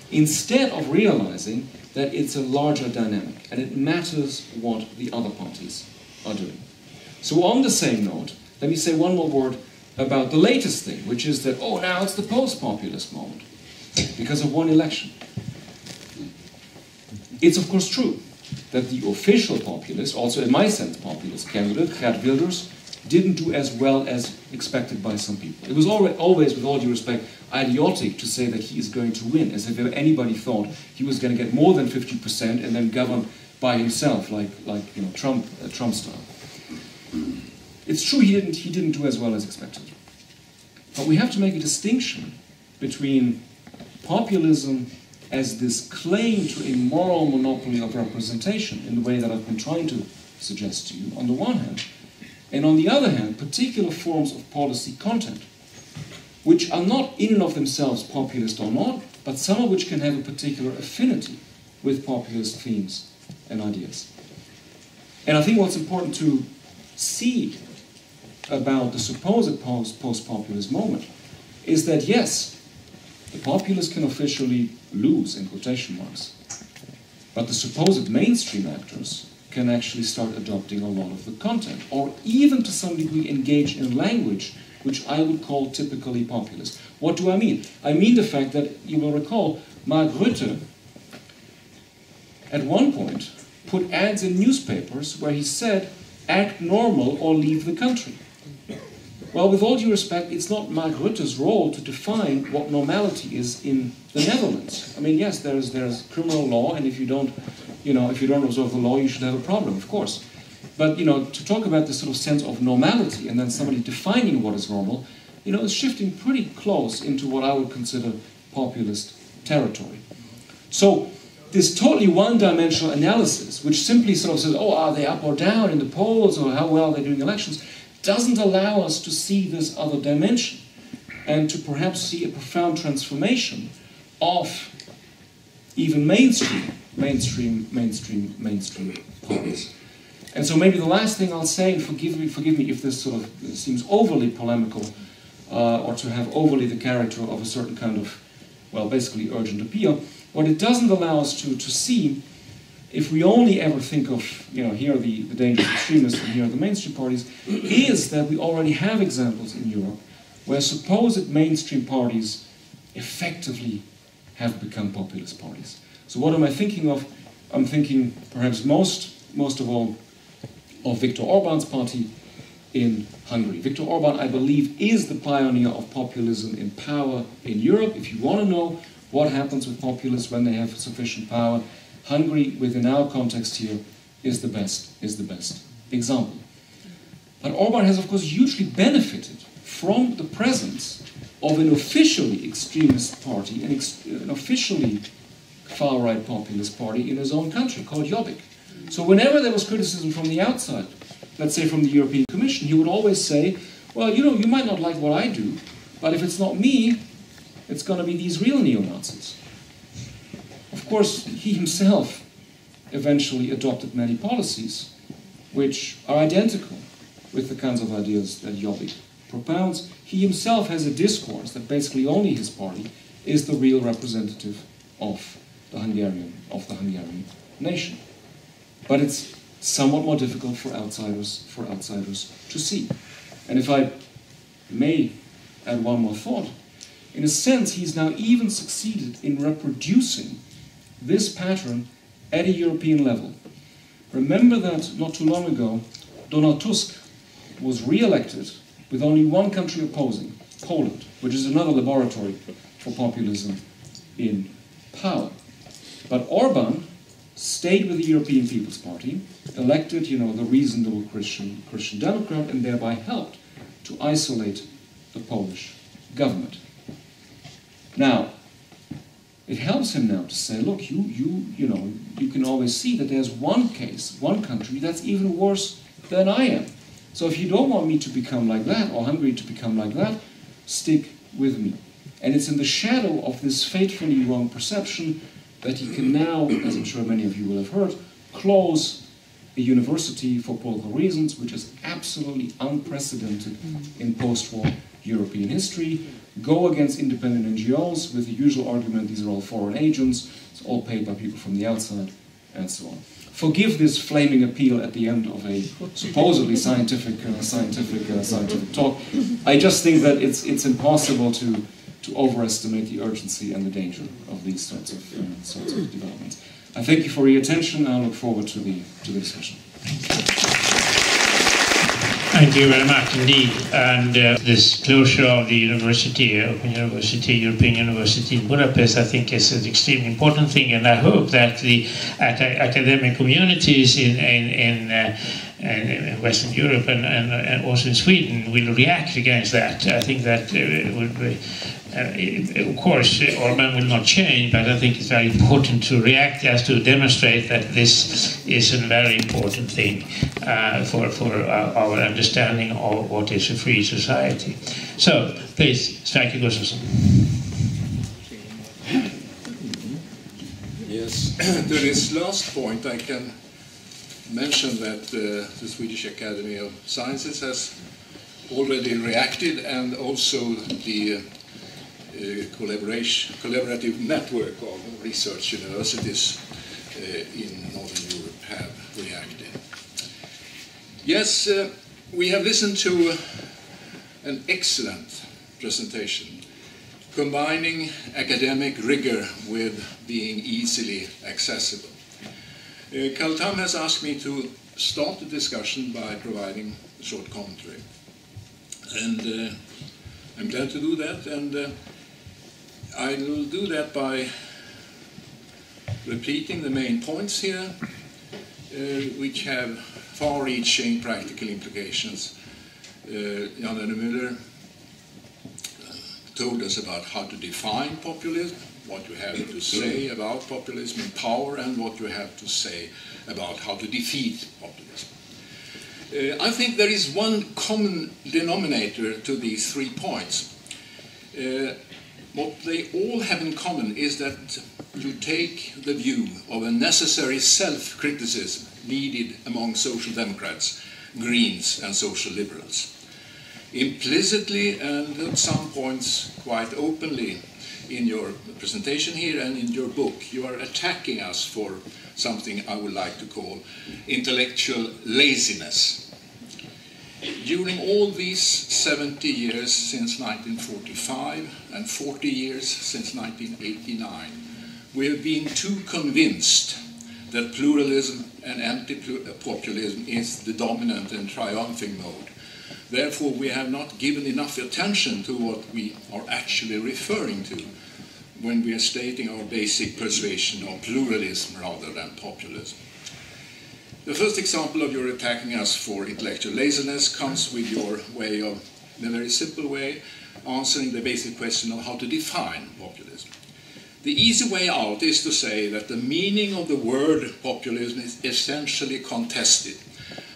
Instead of realizing that it's a larger dynamic, and it matters what the other parties are doing. So on the same note, let me say one more word about the latest thing, which is that, oh, now it's the post-populist moment, because of one election. It's of course true that the official populist, also in my sense populist candidate, Geert Wilders, didn't do as well as expected by some people. It was always, with all due respect, idiotic to say that he is going to win, as if anybody thought he was going to get more than 50% and then govern by himself, like you know, Trump style. It's true he didn't do as well as expected. But we have to make a distinction between populism as this claim to a moral monopoly of representation, in the way that I've been trying to suggest to you, on the one hand, and on the other hand, particular forms of policy content, which are not in and of themselves populist or not, but some of which can have a particular affinity with populist themes and ideas. And I think what's important to see about the supposed post-populist moment is that, yes, the populists can officially lose, in quotation marks, but the supposed mainstream actors can actually start adopting a lot of the content, or even to some degree engage in language which I would call typically populist. What do I mean? I mean the fact that, you will recall, Mark Rutte at one point put ads in newspapers where he said, act normal or leave the country. Well, with all due respect, it's not Mark Rutte's role to define what normality is in the Netherlands. I mean, yes, there's criminal law, and if you don't observe the law, you should have a problem, of course. But, you know, to talk about this sort of sense of normality and then somebody defining what is normal, you know, is shifting pretty close into what I would consider populist territory. So this totally one-dimensional analysis, which simply sort of says, oh, are they up or down in the polls, or how well they're doing elections, doesn't allow us to see this other dimension and to perhaps see a profound transformation of even mainstream parties. And so maybe the last thing I'll say, and forgive me if this sort of seems overly polemical or to have overly the character of a certain kind of, well, basically urgent appeal, what it doesn't allow us to see, if we only ever think of, you know, here are the dangerous extremists and here are the mainstream parties, is that we already have examples in Europe where supposed mainstream parties effectively have become populist parties. So what am I thinking of? I'm thinking perhaps most of all of Viktor Orban's party in Hungary. Viktor Orban, I believe, is the pioneer of populism in power in Europe. If you want to know what happens with populists when they have sufficient power, Hungary, within our context here, is the best example. But Orban has, of course, hugely benefited from the presence of an officially extremist party, an officially far-right populist party in his own country, called Jobbik. So whenever there was criticism from the outside, let's say from the European Commission, he would always say, well, you know, you might not like what I do, but if it's not me, it's going to be these real neo-Nazis. Of course, he himself eventually adopted many policies which are identical with the kinds of ideas that Jobbik propounds. He himself has a discourse that basically only his party is the real representative of the Hungarian nation. But it's somewhat more difficult for outsiders to see. And if I may add one more thought, in a sense, he's now even succeeded in reproducing this pattern at a European level. Remember that not too long ago, Donald Tusk was re-elected with only one country opposing, Poland, which is another laboratory for populism in power. But Orban stayed with the European People's Party, elected, you know, the reasonable Christian Democrat, and thereby helped to isolate the Polish government. Now, it helps him now to say, look, you know, you can always see that there's one case, one country that's even worse than I am. So if you don't want me to become like that, or Hungary to become like that, stick with me. And it's in the shadow of this fatefully wrong perception that he can now, as I'm sure many of you will have heard, close a university for political reasons, which is absolutely unprecedented in post-war European history, go against independent NGOs with the usual argument, these are all foreign agents, it's all paid by people from the outside, and so on. Forgive this flaming appeal at the end of a supposedly scientific talk. I just think that it's impossible to overestimate the urgency and the danger of these sorts of developments. I thank you for your attention. I look forward to the discussion. Thank you very much indeed. And this closure of the university, Open University, European University in Budapest, I think is an extremely important thing, and I hope that the academic communities in Western Europe and also in Sweden will react against that. I think that would be, of course, Orban will not change, but I think it's very important to react as to demonstrate that this is a very important thing for our understanding of what is a free society. So, please, Sverker Gustavsson. Yes, to this last point, I can mention that the Swedish Academy of Sciences has already reacted, and also the collaborative network of research universities in Northern Europe have reacted. Yes, we have listened to an excellent presentation, combining academic rigor with being easily accessible. Tham has asked me to start the discussion by providing a short commentary. And I'm glad to do that, and I will do that by repeating the main points here, which have far-reaching practical implications. Werner Müller told us about how to define populism, what you have to say about populism in power, and what you have to say about how to defeat populism. I think there is one common denominator to these 3 points. What they all have in common is that you take the view of a necessary self-criticism needed among social democrats, Greens and social liberals. Implicitly and at some points quite openly in your presentation here and in your book, you are attacking us for something I would like to call intellectual laziness. During all these 70 years since 1945 and 40 years since 1989, we have been too convinced that pluralism and anti-populism is the dominant and triumphing mode. Therefore, we have not given enough attention to what we are actually referring to when we are stating our basic persuasion of pluralism rather than populism. The first example of your attacking us for intellectual laziness comes with your way of, in a very simple way, answering the basic question of how to define populism. The easy way out is to say that the meaning of the word populism is essentially contested.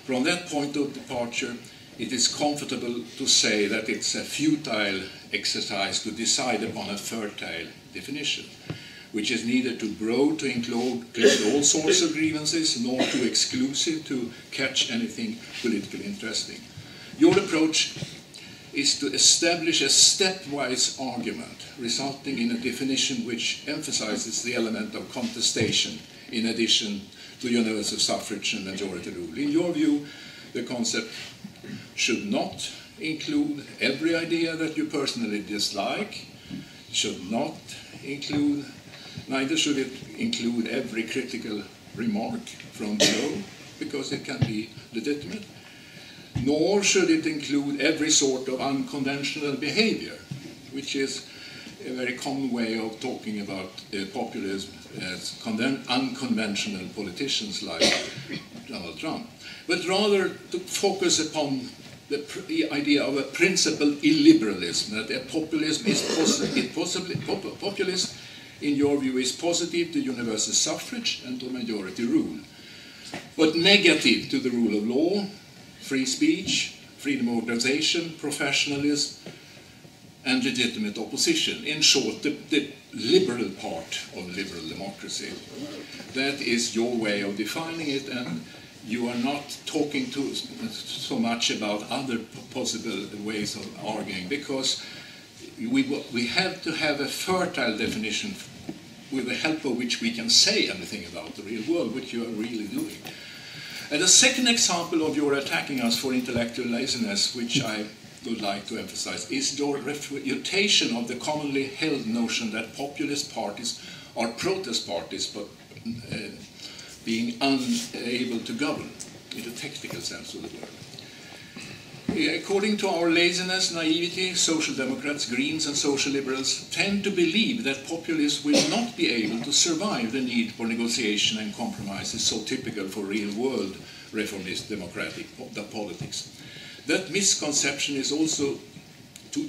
From that point of departure, it is comfortable to say that it's a futile exercise to decide upon a fertile definition, which is neither too broad to include all sorts of grievances, nor too exclusive to catch anything politically interesting. Your approach is to establish a stepwise argument, resulting in a definition which emphasizes the element of contestation in addition to universal suffrage and majority rule. In your view, the concept should not include every idea that you personally dislike, neither should it include every critical remark from below, because it can be legitimate, nor should it include every sort of unconventional behavior, which is a very common way of talking about populism as unconventional politicians like Donald Trump, but rather to focus upon the idea of a principled illiberalism, that a populism is populist, in your view, is positive to universal suffrage and to majority rule, but negative to the rule of law, free speech, freedom of organization, professionalism, and legitimate opposition. In short, the liberal part of liberal democracy. That is your way of defining it, and you are not talking so much about other possible ways of arguing, because we have to have a fertile definition with the help of which we can say anything about the real world, which you are really doing. And the second example of your attacking us for intellectual laziness, which I would like to emphasize, is your refutation of the commonly held notion that populist parties are protest parties, but being unable to govern, in the technical sense of the word. According to our laziness, naivety, social democrats, greens and social liberals tend to believe that populists will not be able to survive the need for negotiation and compromise is so typical for real-world reformist democratic politics. That misconception is also a too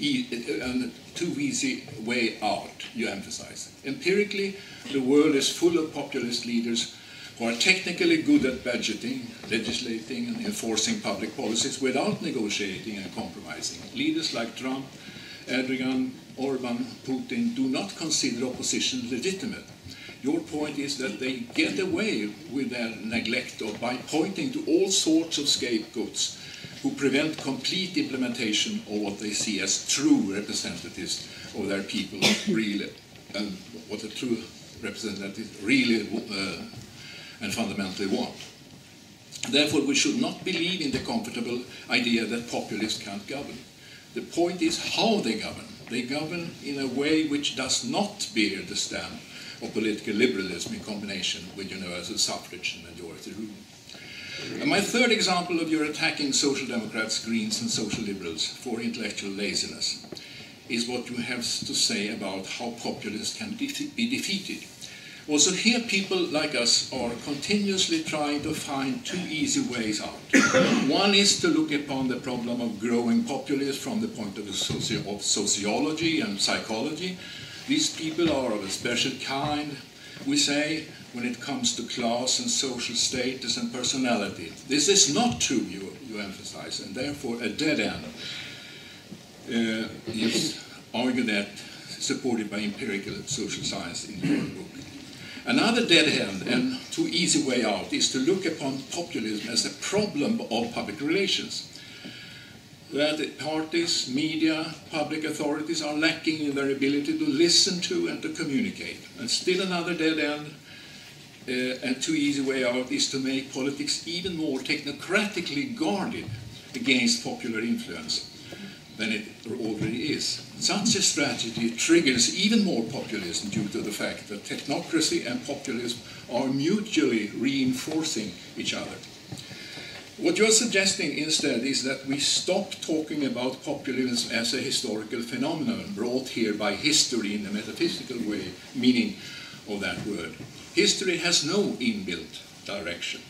easy way out, you emphasize. Empirically, the world is full of populist leaders who are technically good at budgeting, legislating and enforcing public policies without negotiating and compromising. Leaders like Trump, Erdogan, Orban, Putin do not consider opposition legitimate. Your point is that they get away with their neglect by pointing to all sorts of scapegoats who prevent complete implementation of what they see as true representatives of their people, really, and what a true representative really and fundamentally want. Therefore, we should not believe in the comfortable idea that populists can't govern. The point is how they govern. They govern in a way which does not bear the stamp of political liberalism in combination with universal suffrage and majority rule. And my third example of your attacking social democrats, greens and social liberals for intellectual laziness is what you have to say about how populists can be defeated. Also here people like us are continuously trying to find two easy ways out. One is to look upon the problem of growing populism from the point of view of sociology and psychology. These people are of a special kind, we say, when it comes to class and social status and personality. This is not true, you emphasize, and therefore a dead end. You argue that, supported by empirical social science in your book. Another dead end and too easy way out is to look upon populism as a problem of public relations. That parties, media, public authorities are lacking in their ability to listen to and to communicate. And still another dead end and too easy way out is to make politics even more technocratically guarded against popular influence than it already is. Such a strategy triggers even more populism due to the fact that technocracy and populism are mutually reinforcing each other. What you're suggesting instead is that we stop talking about populism as a historical phenomenon brought here by history in the metaphysical way, meaning of that word. History has no inbuilt direction.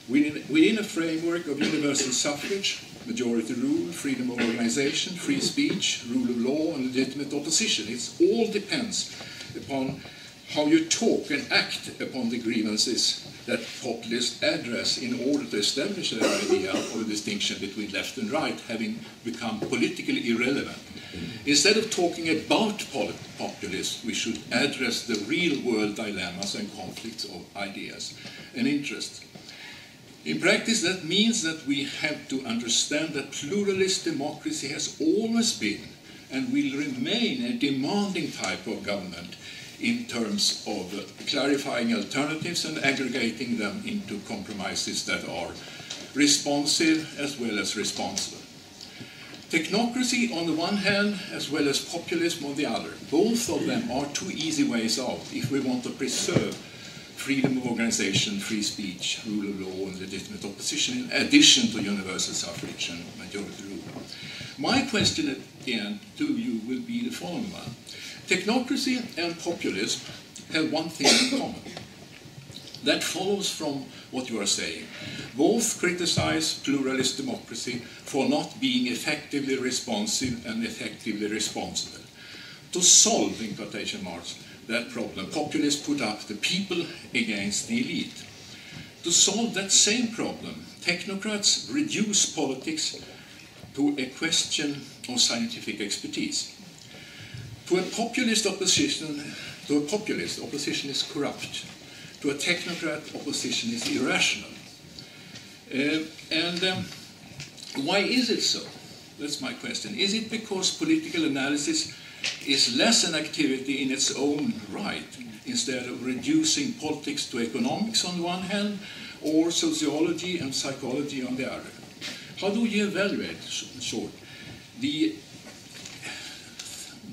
Within a framework of universal suffrage, majority rule, freedom of organization, free speech, rule of law, and legitimate opposition, it all depends upon how you talk and act upon the grievances that populists address in order to establish their idea of a distinction between left and right, having become politically irrelevant. Instead of talking about populism, we should address the real-world dilemmas and conflicts of ideas and interests. In practice, that means that we have to understand that pluralist democracy has always been and will remain a demanding type of government in terms of clarifying alternatives and aggregating them into compromises that are responsive as well as responsible. Technocracy on the one hand, as well as populism on the other. Both of them are too easy ways out if we want to preserve freedom of organization, free speech, rule of law, and legitimate opposition, in addition to universal suffrage and majority rule. My question at the end to you will be the following one. Technocracy and populism have one thing in common. That follows from what you are saying. Both criticize pluralist democracy for not being effectively responsive and effectively responsible. To solve, in quotation marks, that problem, populists put up the people against the elite. To solve that same problem, technocrats reduce politics to a question of scientific expertise. To a populist, opposition is corrupt. To a technocrat, opposition is irrational. Why is it so? That's my question. Is it because political analysis is less an activity in its own right, instead of reducing politics to economics on the one hand, or sociology and psychology on the other? How do you evaluate, in short, the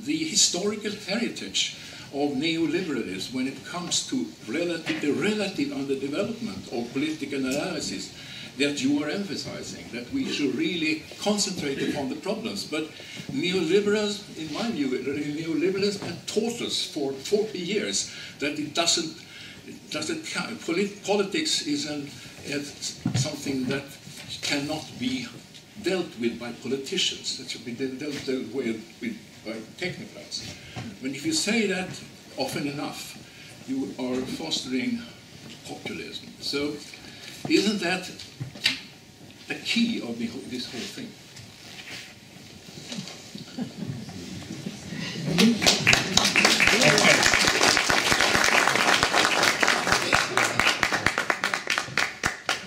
historical heritage of neoliberalism when it comes to the relative underdevelopment of political analysis that you are emphasizing, that we should really concentrate upon the problems? But neoliberalism, in my view, neoliberalism has taught us for 40 years that it doesn't count. Politics is something that cannot be dealt with by politicians. That should be dealt with by technocrats. But if you say that often enough, you are fostering populism. So isn't that the key of this whole thing?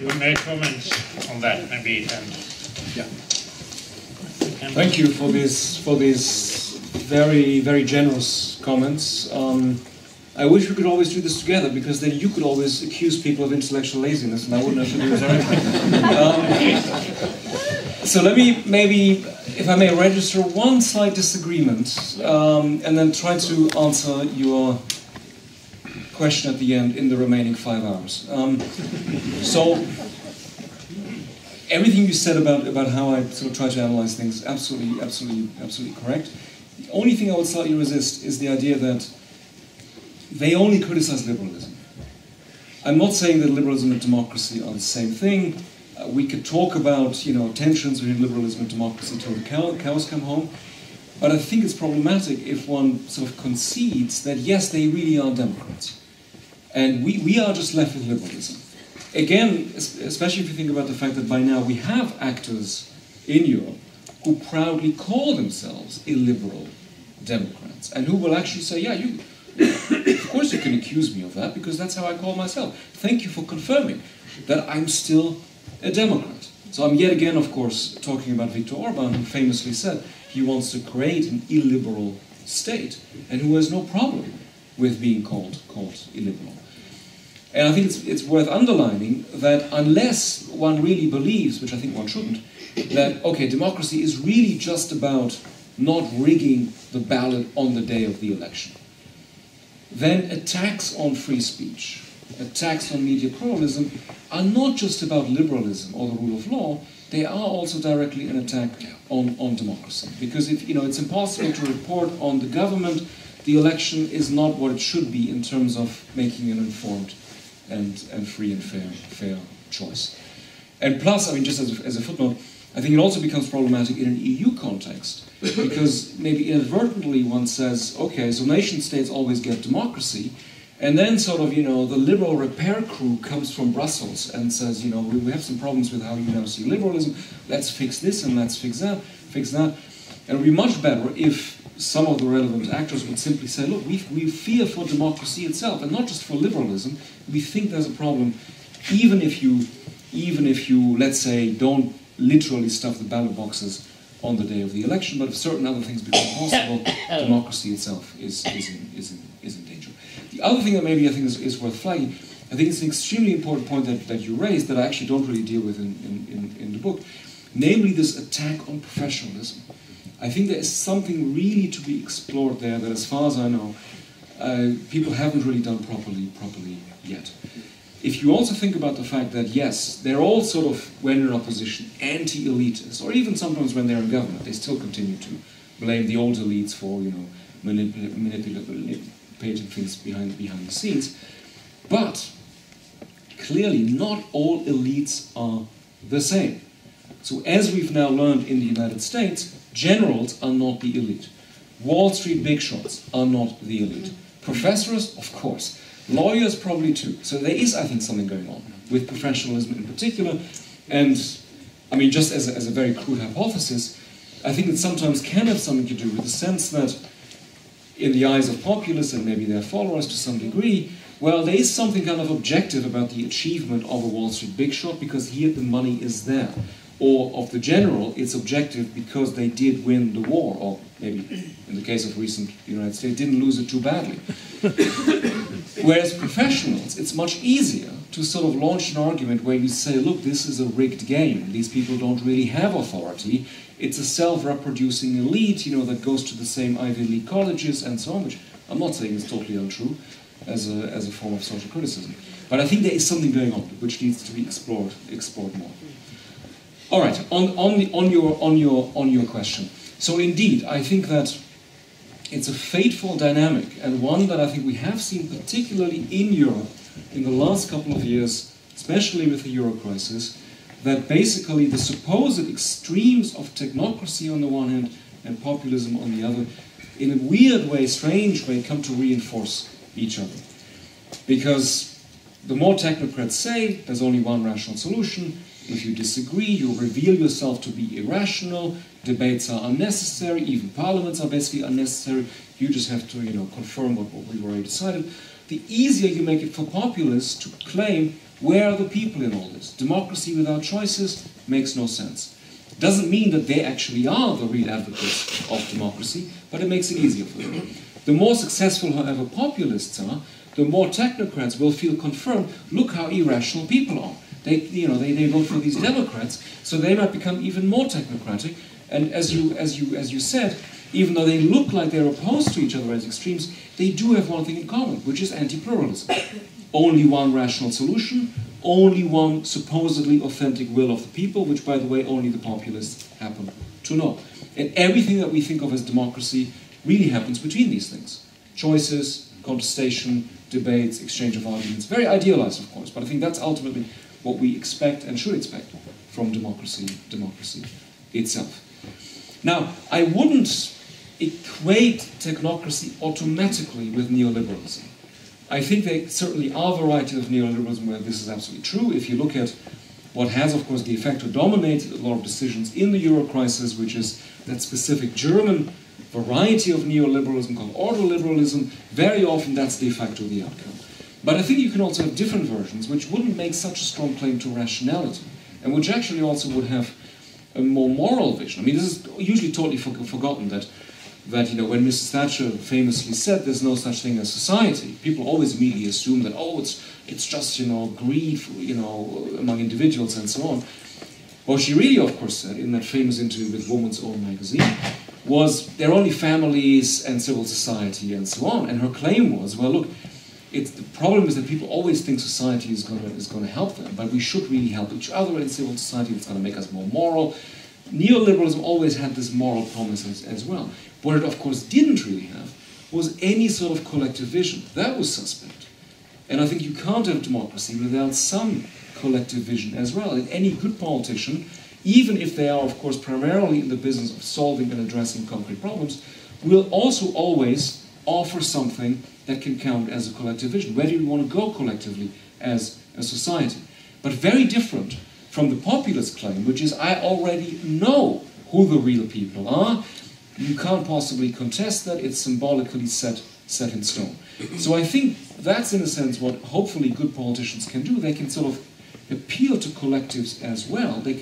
You may comment on that, maybe, and yeah. Thank you for these very, very generous comments. I wish we could always do this together, because then you could always accuse people of intellectual laziness, and I wouldn't have to do it. So let me maybe, if I may, register one slight disagreement, and then try to answer your question at the end in the remaining 5 hours. So everything you said about how I sort of try to analyze things, absolutely correct. The only thing I would slightly resist is the idea that they only criticize liberalism. I'm not saying that liberalism and democracy are the same thing. We could talk about, tensions between liberalism and democracy till the cows come home. But I think it's problematic if one sort of concedes that, yes, they really are Democrats. And we are just left with liberalism. Again, especially if you think about the fact that by now we have actors in Europe who proudly call themselves illiberal Democrats, and who will actually say, yeah, of course you can accuse me of that, because that's how I call myself. Thank you for confirming that I'm still a Democrat. So I'm yet again, of course, talking about Viktor Orban, who famously said he wants to create an illiberal state, and who has no problem with being called illiberal. And I think it's worth underlining that unless one really believes, which I think one shouldn't, that, okay, democracy is really just about not rigging the ballot on the day of the election, then attacks on free speech, attacks on media pluralism are not just about liberalism or the rule of law, they are also directly an attack on democracy. Because it's impossible to report on the government, the election is not what it should be in terms of making an informed and free and fair choice. And plus, I mean, just as a footnote, I think it also becomes problematic in an EU context, because maybe inadvertently one says, okay, so nation states always get democracy, and then sort of, the liberal repair crew comes from Brussels and says, we have some problems with how you now see liberalism, let's fix this and let's fix that. And it would be much better if some of the relevant actors would simply say, look, we fear for democracy itself, and not just for liberalism. We think there's a problem, even if you, let's say, don't literally stuff the ballot boxes on the day of the election, but if certain other things become possible, democracy itself is in danger. The other thing that maybe I think is worth flagging, I think it's an extremely important point that you raised that I actually don't really deal with in the book, namely this attack on professionalism. I think there is something really to be explored there that, as far as I know, people haven't really done properly yet. if you also think about the fact that, yes, they're all sort of, when in opposition, anti-elitist, or even sometimes when they're in government, they still continue to blame the old elites for, you know, manipulating things behind the scenes. But clearly, not all elites are the same. So as we've now learned in the United States, generals are not the elite. Wall Street big shots are not the elite. Professors, of course. Lawyers, probably too. So there is, I think, something going on with professionalism in particular. And, I mean, just as a very crude hypothesis, I think it sometimes can have something to do with the sense that, in the eyes of populists and maybe their followers to some degree, well, there is something kind of objective about the achievement of a Wall Street big shot because here the money is there. Or of the general, it's objective because they did win the war, or maybe in the case of recent United States, didn't lose it too badly. Whereas professionals, it's much easier to sort of launch an argument where you say, look, this is a rigged game. These people don't really have authority. It's a self-reproducing elite, you know, that goes to the same Ivy League colleges and so on, which I'm not saying is totally untrue as a form of social criticism. But I think there is something going on which needs to be explored more. All right, on your question. So indeed, I think that it's a fateful dynamic, and one that I think we have seen particularly in Europe in the last couple of years, especially with the Euro crisis, that basically the supposed extremes of technocracy on the one hand and populism on the other, in a weird way, strange way, come to reinforce each other. Because the more technocrats say there's only one rational solution, if you disagree, you reveal yourself to be irrational, debates are unnecessary, even parliaments are basically unnecessary, you just have to, you know, confirm what we've already decided. The easier you make it for populists to claim, where are the people in all this? Democracy without choices makes no sense. Doesn't mean that they actually are the real advocates of democracy, but it makes it easier for them. The more successful, however, populists are, the more technocrats will feel confirmed, look how irrational people are. They vote for these Democrats, so they might become even more technocratic. And as you said, even though they look like they're opposed to each other as extremes, they do have one thing in common, which is anti-pluralism. Only one rational solution, only one supposedly authentic will of the people, which, by the way, only the populists happen to know. And everything that we think of as democracy really happens between these things. Choices, contestation, debates, exchange of arguments. Very idealized, of course, but I think that's ultimately what we expect and should expect from democracy itself. Now, I wouldn't equate technocracy automatically with neoliberalism. I think there certainly are varieties of neoliberalism where this is absolutely true. If you look at what has, of course, de facto dominated a lot of decisions in the Euro crisis, which is that specific German variety of neoliberalism called ordoliberalism, very often that's de facto the outcome. But I think you can also have different versions which wouldn't make such a strong claim to rationality, and which actually also would have a more moral vision. I mean, this is usually totally forgotten that you know, when Mrs. Thatcher famously said there's no such thing as society, people always immediately assume that, oh, it's just, you know, greed, you know, among individuals and so on. What she really, of course, said in that famous interview with Woman's Own magazine was there are only families and civil society and so on. And her claim was, well, look, the problem is that people always think society is going to help them, but we should really help each other in civil society. It's going to make us more moral. Neoliberalism always had this moral promise as well. What it, of course, didn't really have was any sort of collective vision. That was suspect. And I think you can't have democracy without some collective vision as well. And any good politician, even if they are, of course, primarily in the business of solving and addressing concrete problems, will also always offer something that can count as a collective vision. Where do you want to go collectively as a society? But very different from the populist claim, which is, I already know who the real people are. You can't possibly contest that. It's symbolically set in stone. So I think that's, in a sense, what hopefully good politicians can do. They can sort of appeal to collectives as well. They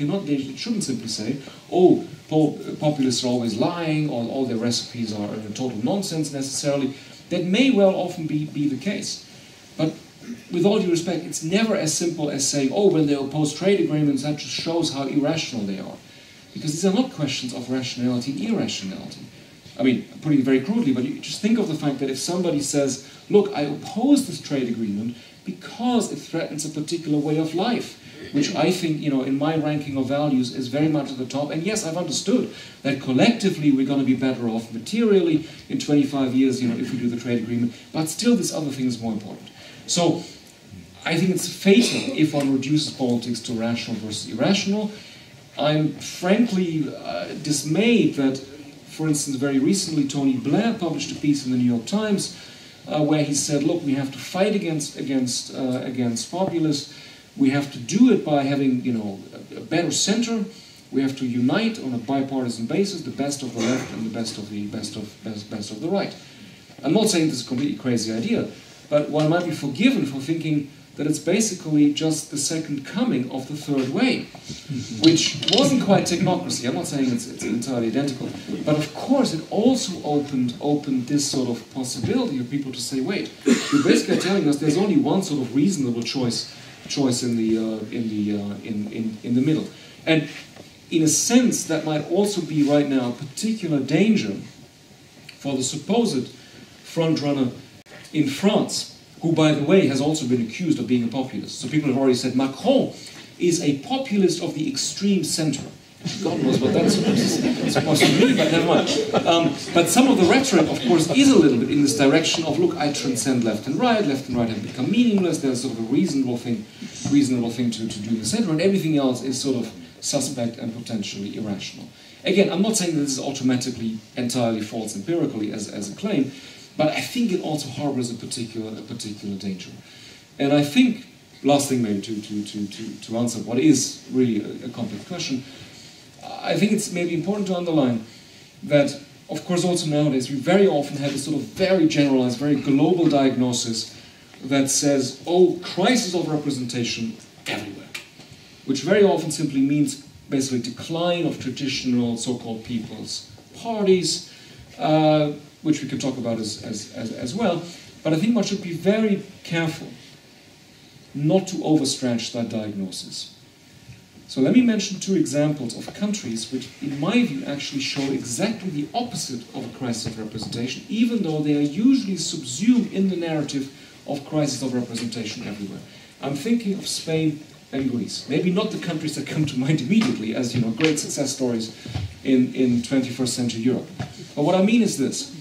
shouldn't simply say, oh, populists are always lying, or all their recipes are total nonsense necessarily. That may well often be the case. But with all due respect, it's never as simple as saying, oh, when they oppose trade agreements, that just shows how irrational they are. Because these are not questions of rationality and irrationality. I mean, putting it very crudely, but you just think of the fact that if somebody says, look, I oppose this trade agreement because it threatens a particular way of life, which I think, in my ranking of values is very much at the top. And yes, I've understood that collectively we're going to be better off materially in 25 years, if we do the trade agreement, but still this other thing is more important. So I think it's fatal if one reduces politics to rational versus irrational. I'm frankly dismayed that, for instance, very recently Tony Blair published a piece in the New York Times where he said, look, we have to fight against populists. We have to do it by having, a better center. We have to unite on a bipartisan basis, the best of the left and the best of the right. I'm not saying this is a completely crazy idea, but one might be forgiven for thinking that it's basically just the second coming of the third way, which wasn't quite technocracy. I'm not saying it's entirely identical, but of course it also opened this sort of possibility of people to say, wait, you're basically telling us there's only one sort of reasonable choice in the middle. And in a sense, that might also be right now a particular danger for the supposed frontrunner in France, who, by the way, has also been accused of being a populist. So people have already said Macron is a populist of the extreme center. God knows what that's supposed to be, but never mind. But some of the rhetoric, of course, is a little bit in this direction of, look, I transcend left and right have become meaningless, there's sort of a reasonable thing to do in the center, and everything else is sort of suspect and potentially irrational. Again, I'm not saying that this is automatically entirely false empirically as a claim, but I think it also harbors a particular danger. And I think, last thing maybe to answer what is really a complex question, I think it's maybe important to underline that, of course, also nowadays we very often have this sort of very generalized, very global diagnosis that says, oh, crisis of representation everywhere, which very often simply means basically decline of traditional so-called people's parties, which we can talk about as well. But I think one should be very careful not to overstretch that diagnosis. So let me mention two examples of countries which, in my view, actually show exactly the opposite of a crisis of representation, even though they are usually subsumed in the narrative of crisis of representation everywhere. I'm thinking of Spain and Greece. Maybe not the countries that come to mind immediately as, great success stories in 21st century Europe. But what I mean is this.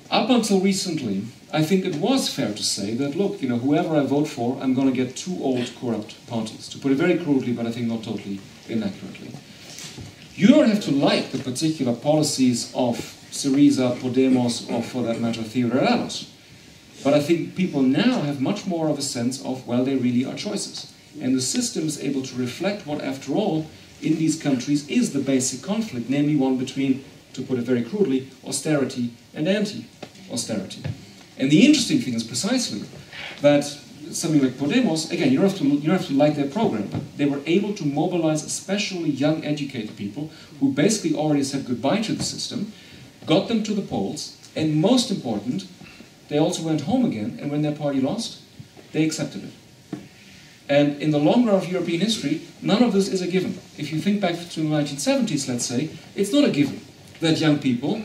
Up until recently, I think it was fair to say that, look, whoever I vote for, I'm going to get two old, corrupt parties. To put it very crudely, but I think not totally inaccurately. You don't have to like the particular policies of Syriza, Podemos, or for that matter, Ciudadanos. But I think people now have much more of a sense of, well, they really are choices. And the system is able to reflect what, after all, in these countries is the basic conflict, namely one between, to put it very crudely, austerity and anti-austerity. And the interesting thing is precisely that something like Podemos, again, you don't have to like their program, but they were able to mobilize especially young, educated people who basically already said goodbye to the system, got them to the polls, and most important, they also went home again, and when their party lost, they accepted it. And in the long run of European history, none of this is a given. If you think back to the 1970s, let's say, it's not a given that young people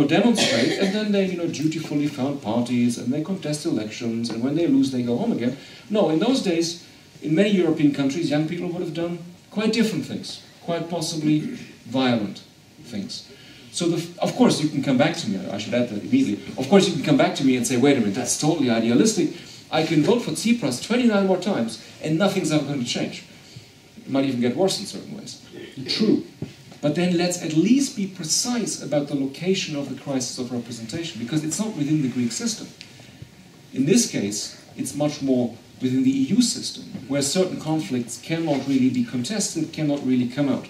demonstrate, and then they, dutifully found parties, and they contest elections, and when they lose, they go home again. No, in those days, in many European countries, young people would have done quite different things, quite possibly violent things. So, of course, you can come back to me, I should add that immediately, of course you can come back to me and say, wait a minute, that's totally idealistic. I can vote for Tsipras 29 more times, and nothing's ever going to change. It might even get worse in certain ways. True. But then let's at least be precise about the location of the crisis of representation, because it's not within the Greek system. In this case, it's much more within the EU system, where certain conflicts cannot really be contested, cannot really come out.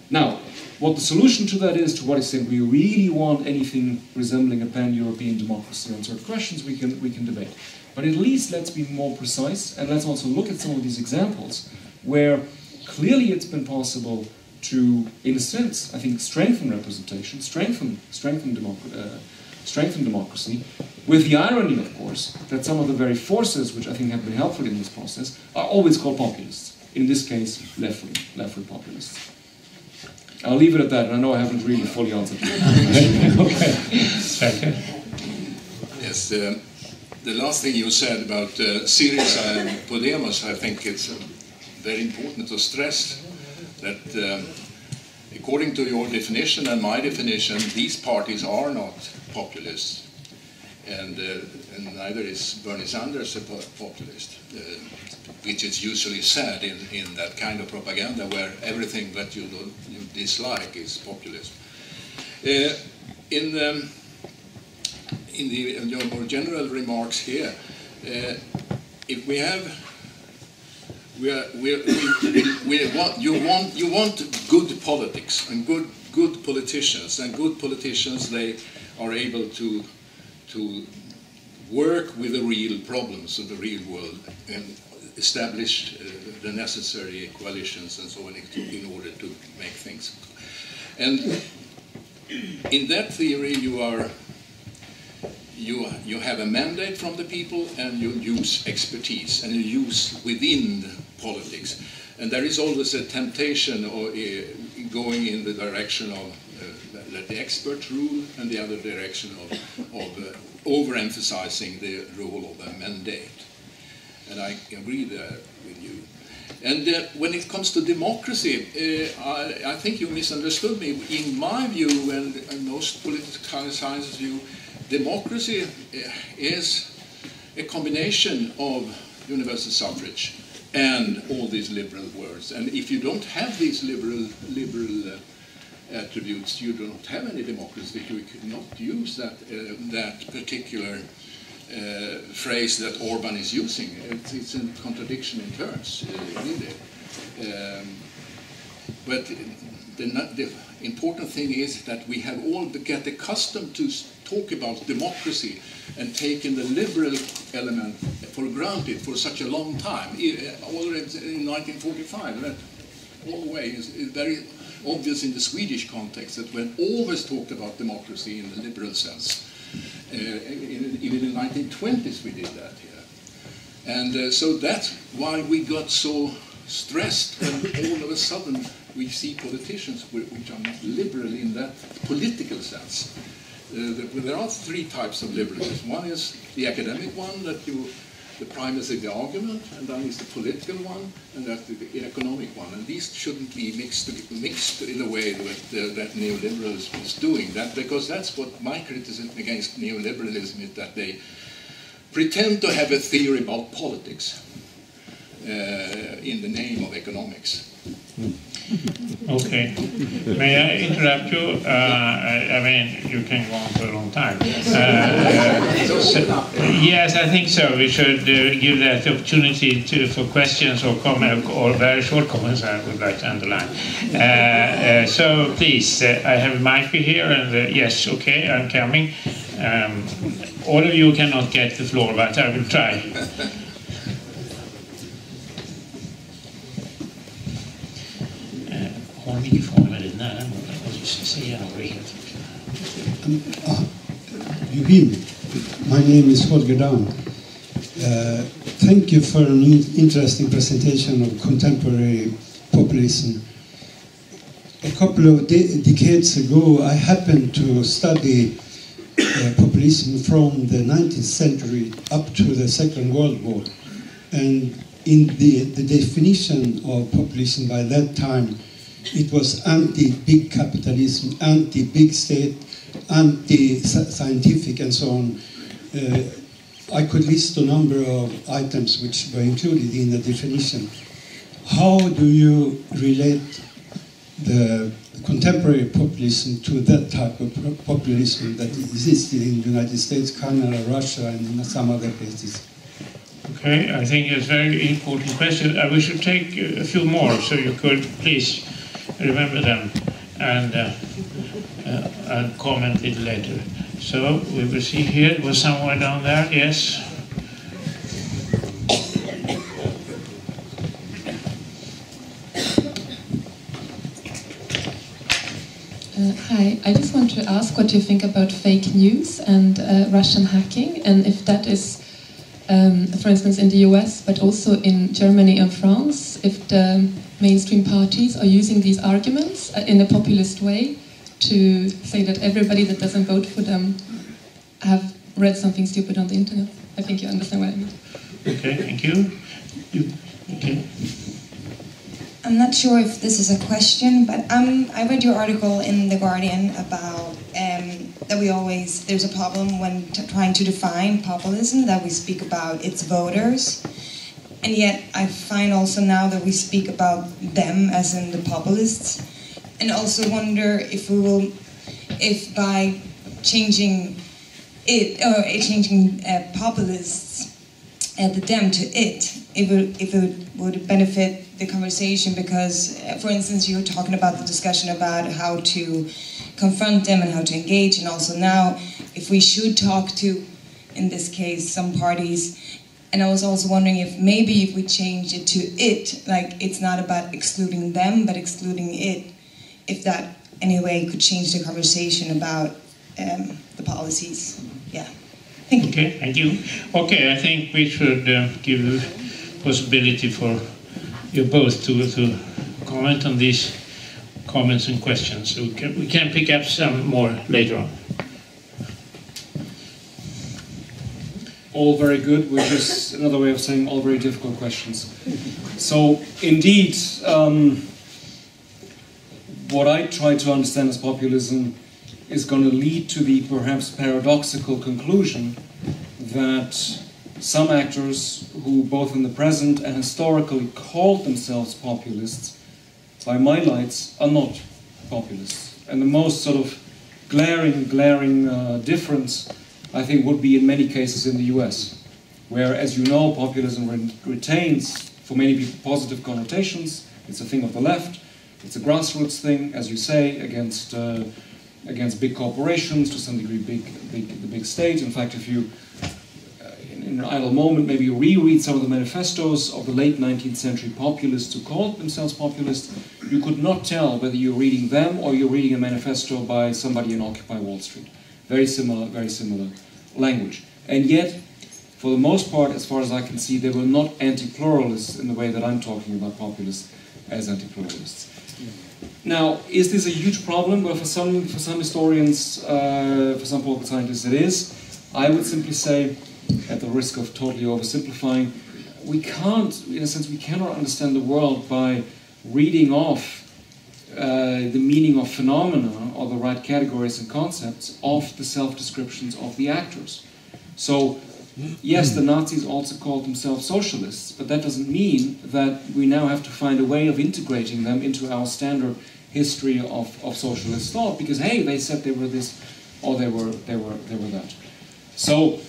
Now, what the solution to that is, to what extent we really want anything resembling a pan-European democracy on certain questions, we can debate. But at least let's be more precise, and let's also look at some of these examples where clearly it's been possible to, in a sense, I think, strengthen representation, strengthen democracy, with the irony, of course, that some of the very forces which I think have been helpful in this process are always called populists. In this case, left-wing populists. I'll leave it at that, and I know I haven't really fully answered. Yes, the last thing you said about Syriza and Podemos, I think it's very important to stress that according to your definition and my definition, these parties are not populists, and neither is Bernie Sanders a populist, which is usually said in that kind of propaganda where everything that you dislike is populist. In your more general remarks here, if we have, you want good politics and good politicians, and good politicians, they are able to work with the real problems of the real world and establish the necessary coalitions and so on in order to make things. And in that theory, you have a mandate from the people, and you use expertise, and you use within politics. And there is always a temptation of going in the direction of let the experts rule, and the other direction of overemphasizing the role of a mandate. And I agree there with you. And when it comes to democracy, I think you misunderstood me. In my view, and most political science view, democracy is a combination of universal suffrage and all these liberal words. And if you don't have these liberal attributes, you don't have any democracy. You cannot use that particular phrase that Orban is using. It's a contradiction in terms, really. But the important thing is that we have all get accustomed to talk about democracy and taken the liberal element for granted for such a long time. Already in 1945, that all the way is very obvious in the Swedish context that we always talked about democracy in the liberal sense. Even in the 1920s we did that here. And so that's why we got so stressed when all of a sudden we see politicians which are not liberal in that political sense. There are three types of liberalism. One is the academic one, that the primacy of the argument, and then is the political one, and that's the economic one. And these shouldn't be mixed in a way that neoliberalism is doing. Because that's what my criticism against neoliberalism is, that they pretend to have a theory about politics in the name of economics. Okay. May I interrupt you? I mean, you can go on for a long time. Yes, I think so. We should give that opportunity for questions or comment, or very short comments, I would like to underline. So please, I have a mic here, and yes, okay, I'm coming. All of you cannot get the floor, but I will try. Mikrofonen väldigt nära och säga något helt. You hear me? My name is Holger Dahm. Thank you for an interesting presentation of contemporary populism. A couple of decades ago, I happened to study populism from the 19th century up to the Second World War. And in the definition of populism by that time, it was anti-big capitalism, anti-big state, anti-scientific, and so on. I could list a number of items which were included in the definition. How do you relate the contemporary populism to that type of populism that existed in the United States, Canada, Russia, and some other places? Okay, I think it's a very important question. We should take a few more, so you could please remember them and comment it later. So we will see here. It was somewhere down there. Yes. Hi, I just want to ask what you think about fake news and Russian hacking, and if that is, for instance, in the US, but also in Germany and France, if the mainstream parties are using these arguments in a populist way to say that everybody that doesn't vote for them have read something stupid on the internet. I think you understand what I mean. Okay, thank you. Okay. I'm not sure if this is a question, but I read your article in The Guardian about that there's a problem when trying to define populism, that we speak about its voters. And yet I find also now that we speak about them as in the populists, and also wonder if by changing populists, the them to it would benefit the conversation, because, for instance, you were talking about the discussion about how to confront them and how to engage, and also now if we should talk to, in this case, some parties. And I was also wondering if maybe if we change it to it, like it's not about excluding them, but excluding it, if that anyway could change the conversation about the policies. Yeah. Thank you. Okay, thank you. Okay, I think we should give the possibility for you both to comment on these comments and questions. So we can pick up some more later on. All very good, which is another way of saying all very difficult questions. So, indeed, what I try to understand as populism is going to lead to the perhaps paradoxical conclusion that some actors who both in the present and historically called themselves populists, by my lights, are not populists. And the most sort of glaring difference, I think, would be in many cases in the US, where, as you know, populism retains, for many people, positive connotations. It's a thing of the left. It's a grassroots thing, as you say, against big corporations, to some degree, the big state. In fact, if you, in an idle moment, maybe you reread some of the manifestos of the late 19th century populists who called themselves populists, you could not tell whether you're reading them or you're reading a manifesto by somebody in Occupy Wall Street. Very similar language. And yet, for the most part, as far as I can see, they were not anti-pluralists in the way that I'm talking about populists as anti-pluralists. Now, is this a huge problem? Well, for some historians, for some political scientists, it is. I would simply say, at the risk of totally oversimplifying, we can't, in a sense, we cannot understand the world by reading off the meaning of phenomena or the right categories and concepts of the self-descriptions of the actors. So, yes, the Nazis also called themselves socialists, but that doesn't mean that we now have to find a way of integrating them into our standard history of socialist thought, because, hey, they said they were this or they were that. So,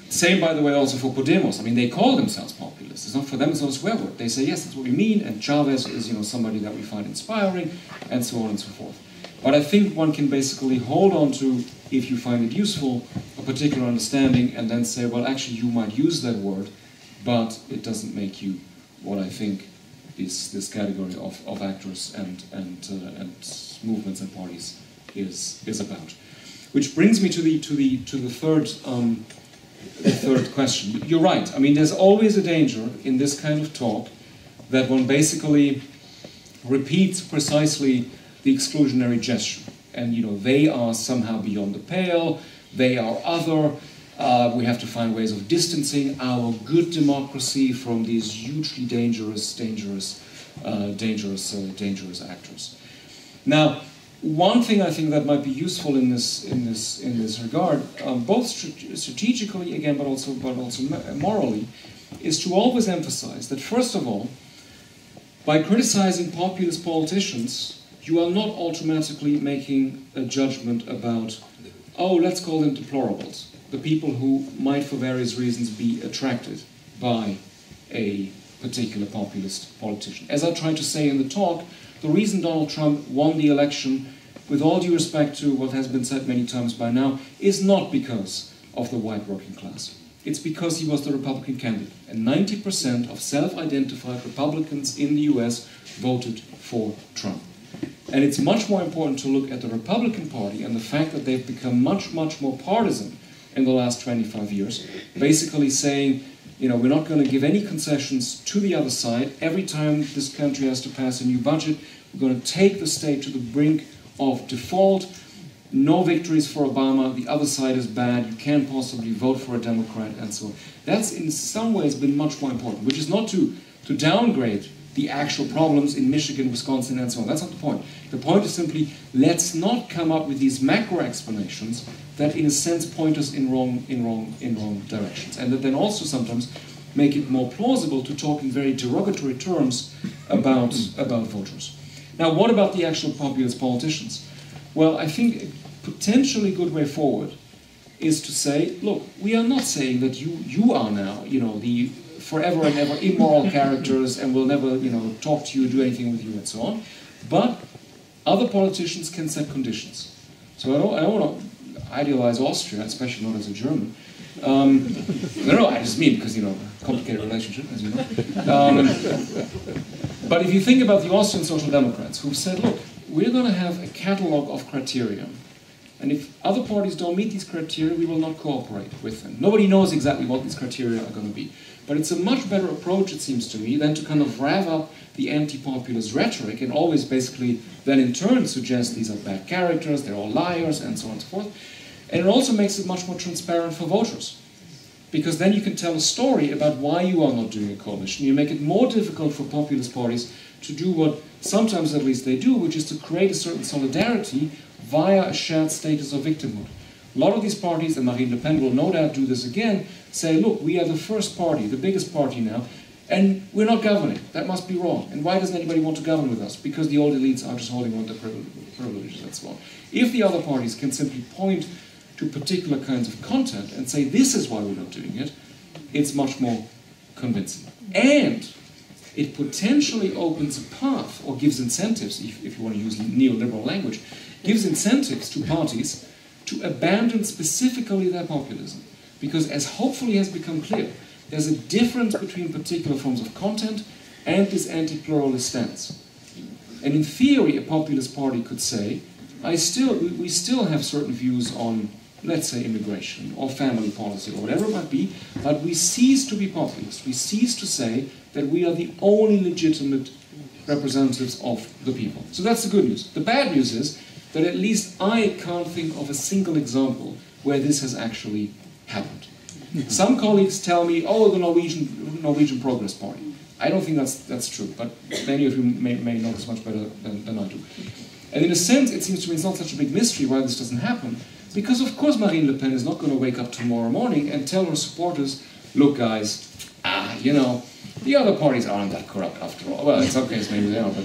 same, by the way, also for Podemos. I mean, they call themselves populists. It's not for them, it's not a swear word. They say, yes, that's what we mean, and Chavez is, somebody that we find inspiring, and so on and so forth. But I think one can basically hold on to, if you find it useful, a particular understanding, and then say, well, actually, you might use that word, but it doesn't make you what I think this category of actors and movements and parties is about. Which brings me to the third question. You're right. I mean, there's always a danger in this kind of talk that one basically repeats precisely the exclusionary gesture. And, they are somehow beyond the pale, they are other, we have to find ways of distancing our good democracy from these hugely dangerous actors. Now, one thing I think that might be useful in this regard, both strategically again, but also morally, is to always emphasize that, first of all, by criticizing populist politicians, you are not automatically making a judgment about, oh, let's call them deplorables, the people who might, for various reasons, be attracted by a particular populist politician. As I tried to say in the talk, the reason Donald Trump won the election, with all due respect to what has been said many times by now, is not because of the white working class. It's because he was the Republican candidate. And 90% of self-identified Republicans in the US voted for Trump. And it's much more important to look at the Republican Party and the fact that they've become much more partisan in the last 25 years, basically saying, we're not going to give any concessions to the other side. Every time this country has to pass a new budget, we're going to take the state to the brink of default. no victories for Obama, the other side is bad, you can't possibly vote for a Democrat, and so on. That's in some ways been much more important, which is not to downgrade the actual problems in Michigan, Wisconsin, and so on. That's not the point. The point is simply, let's not come up with these macro explanations that in a sense point us in wrong directions. And that then also sometimes make it more plausible to talk in very derogatory terms about voters. Now, what about the actual populist politicians? Well, I think a potentially good way forward is to say, look, we are not saying that you are now, the forever and ever immoral characters and will never, talk to you, do anything with you, and so on. But other politicians can set conditions. So I don't want to idealize Austria, especially not as a German. No, I just mean because, complicated relationship, as you know. But if you think about the Austrian Social Democrats, who've said, look, we're going to have a catalog of criteria, and if other parties don't meet these criteria, we will not cooperate with them. Nobody knows exactly what these criteria are going to be. But it's a much better approach, it seems to me, than to kind of rev up the anti-populist rhetoric and always basically then in turn suggest these are bad characters, they're all liars, and so on and so forth. And it also makes it much more transparent for voters. Because then you can tell a story about why you are not doing a coalition. You make it more difficult for populist parties to do what sometimes at least they do, which is to create a certain solidarity via a shared status of victimhood. A lot of these parties, and Marine Le Pen will no doubt do this again, say, look, we are the first party, the biggest party now, and we're not governing. That must be wrong. And why doesn't anybody want to govern with us? Because the old elites are just holding on to privileges and so on. If the other parties can simply point to particular kinds of content and say, this is why we're not doing it, it's much more convincing. And it potentially opens a path, or gives incentives, if you want to use neoliberal language, gives incentives to parties to abandon specifically their populism. Because as hopefully has become clear, there's a difference between particular forms of content and this anti-pluralist stance. And in theory, a populist party could say, we still have certain views on, let's say, immigration or family policy or whatever it might be, but we cease to be populist. We cease to say that we are the only legitimate representatives of the people. So that's the good news. The bad news is that at least I can't think of a single example where this has actually happened. Some colleagues tell me, oh, the Norwegian Progress Party. I don't think that's true, but many of you may know this much better than I do. And in a sense, it seems to me it's not such a big mystery why this doesn't happen, because of course Marine Le Pen is not going to wake up tomorrow morning and tell her supporters, look guys, the other parties aren't that corrupt after all. Well, in some cases maybe they are, but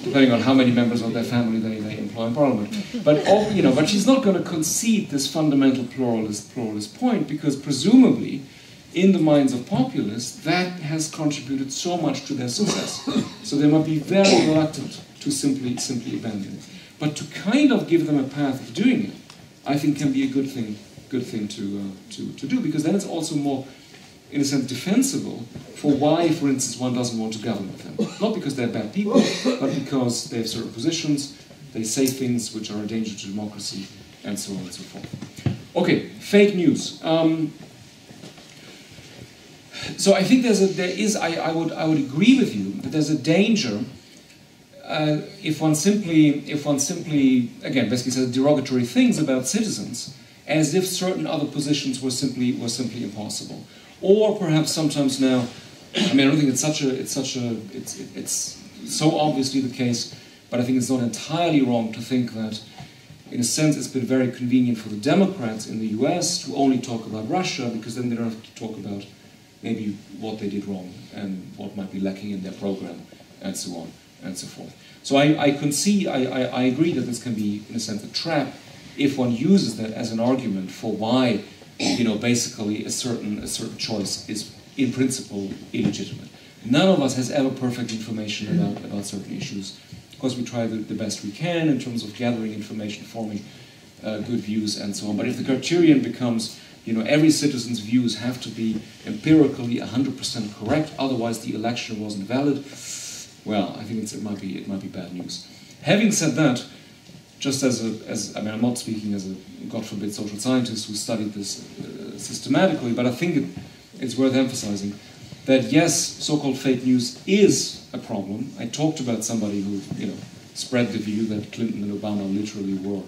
depending on how many members of their family they employ in Parliament. But but she's not going to concede this fundamental pluralist point, because presumably, in the minds of populists, that has contributed so much to their success. So they might be very reluctant to simply abandon it. But to kind of give them a path of doing it, I think can be a good thing to do, because then it's also more, in a sense, defensible for why, for instance, one doesn't want to govern with them. Not because they're bad people, but because they have certain positions, they say things which are a danger to democracy, and so on and so forth. Okay, fake news. So I think I would agree with you that there's a danger if one simply again basically says derogatory things about citizens, as if certain other positions were simply impossible. Or perhaps sometimes now, I mean, I don't think it's so obviously the case, but I think it's not entirely wrong to think that, in a sense, it's been very convenient for the Democrats in the US to only talk about Russia, because then they don't have to talk about maybe what they did wrong and what might be lacking in their program, and so on and so forth. So I concede, I agree that this can be, in a sense, a trap if one uses that as an argument for why, basically a certain choice is in principle illegitimate. None of us has ever perfect information about certain issues. Of course, we try the best we can in terms of gathering information, forming good views, and so on. But if the criterion becomes, every citizen's views have to be empirically 100% correct, otherwise the election wasn't valid, well, I think it might be bad news. Having said that, just I'm not speaking as a, God forbid, social scientist who studied this systematically, but I think it's worth emphasizing that yes, so-called fake news is a problem. I talked about somebody who, spread the view that Clinton and Obama literally were,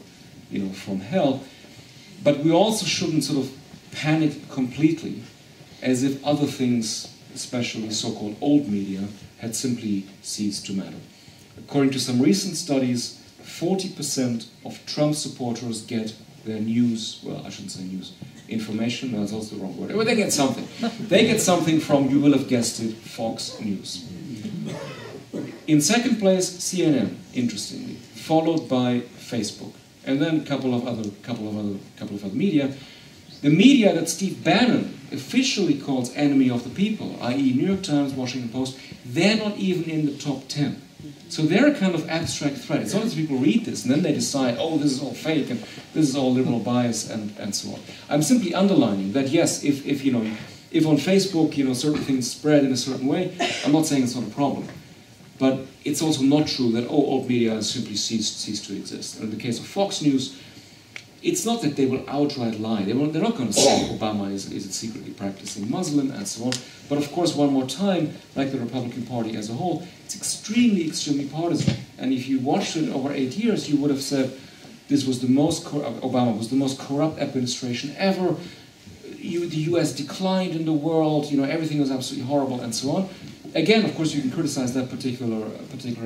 from hell. But we also shouldn't sort of panic completely, as if other things, especially so-called old media, had simply ceased to matter. According to some recent studies, 40% of Trump supporters get their news, well, I shouldn't say news, information, no, that's also the wrong word. Well, they get something. They get something from, you will have guessed it, Fox News. In second place, CNN, interestingly, followed by Facebook, and then a couple of other media. The media that Steve Bannon officially calls enemy of the people, i.e. New York Times, Washington Post, they're not even in the top 10. So they're a kind of abstract threat. It's not that people read this and then they decide, oh, this is all fake and this is all liberal bias and so on. I'm simply underlining that yes, if on Facebook, certain things spread in a certain way, I'm not saying it's not a problem. But it's also not true that, old media has simply ceased to exist. And in the case of Fox News, it's not that they will outright lie. They're not going to say Obama is secretly practicing Muslim and so on. But of course, one more time, like the Republican Party as a whole, it's extremely, extremely partisan. And if you watched it over 8 years, you would have said Obama was the most corrupt administration ever. The US declined in the world. Everything was absolutely horrible and so on. Again, of course, you can criticize that particular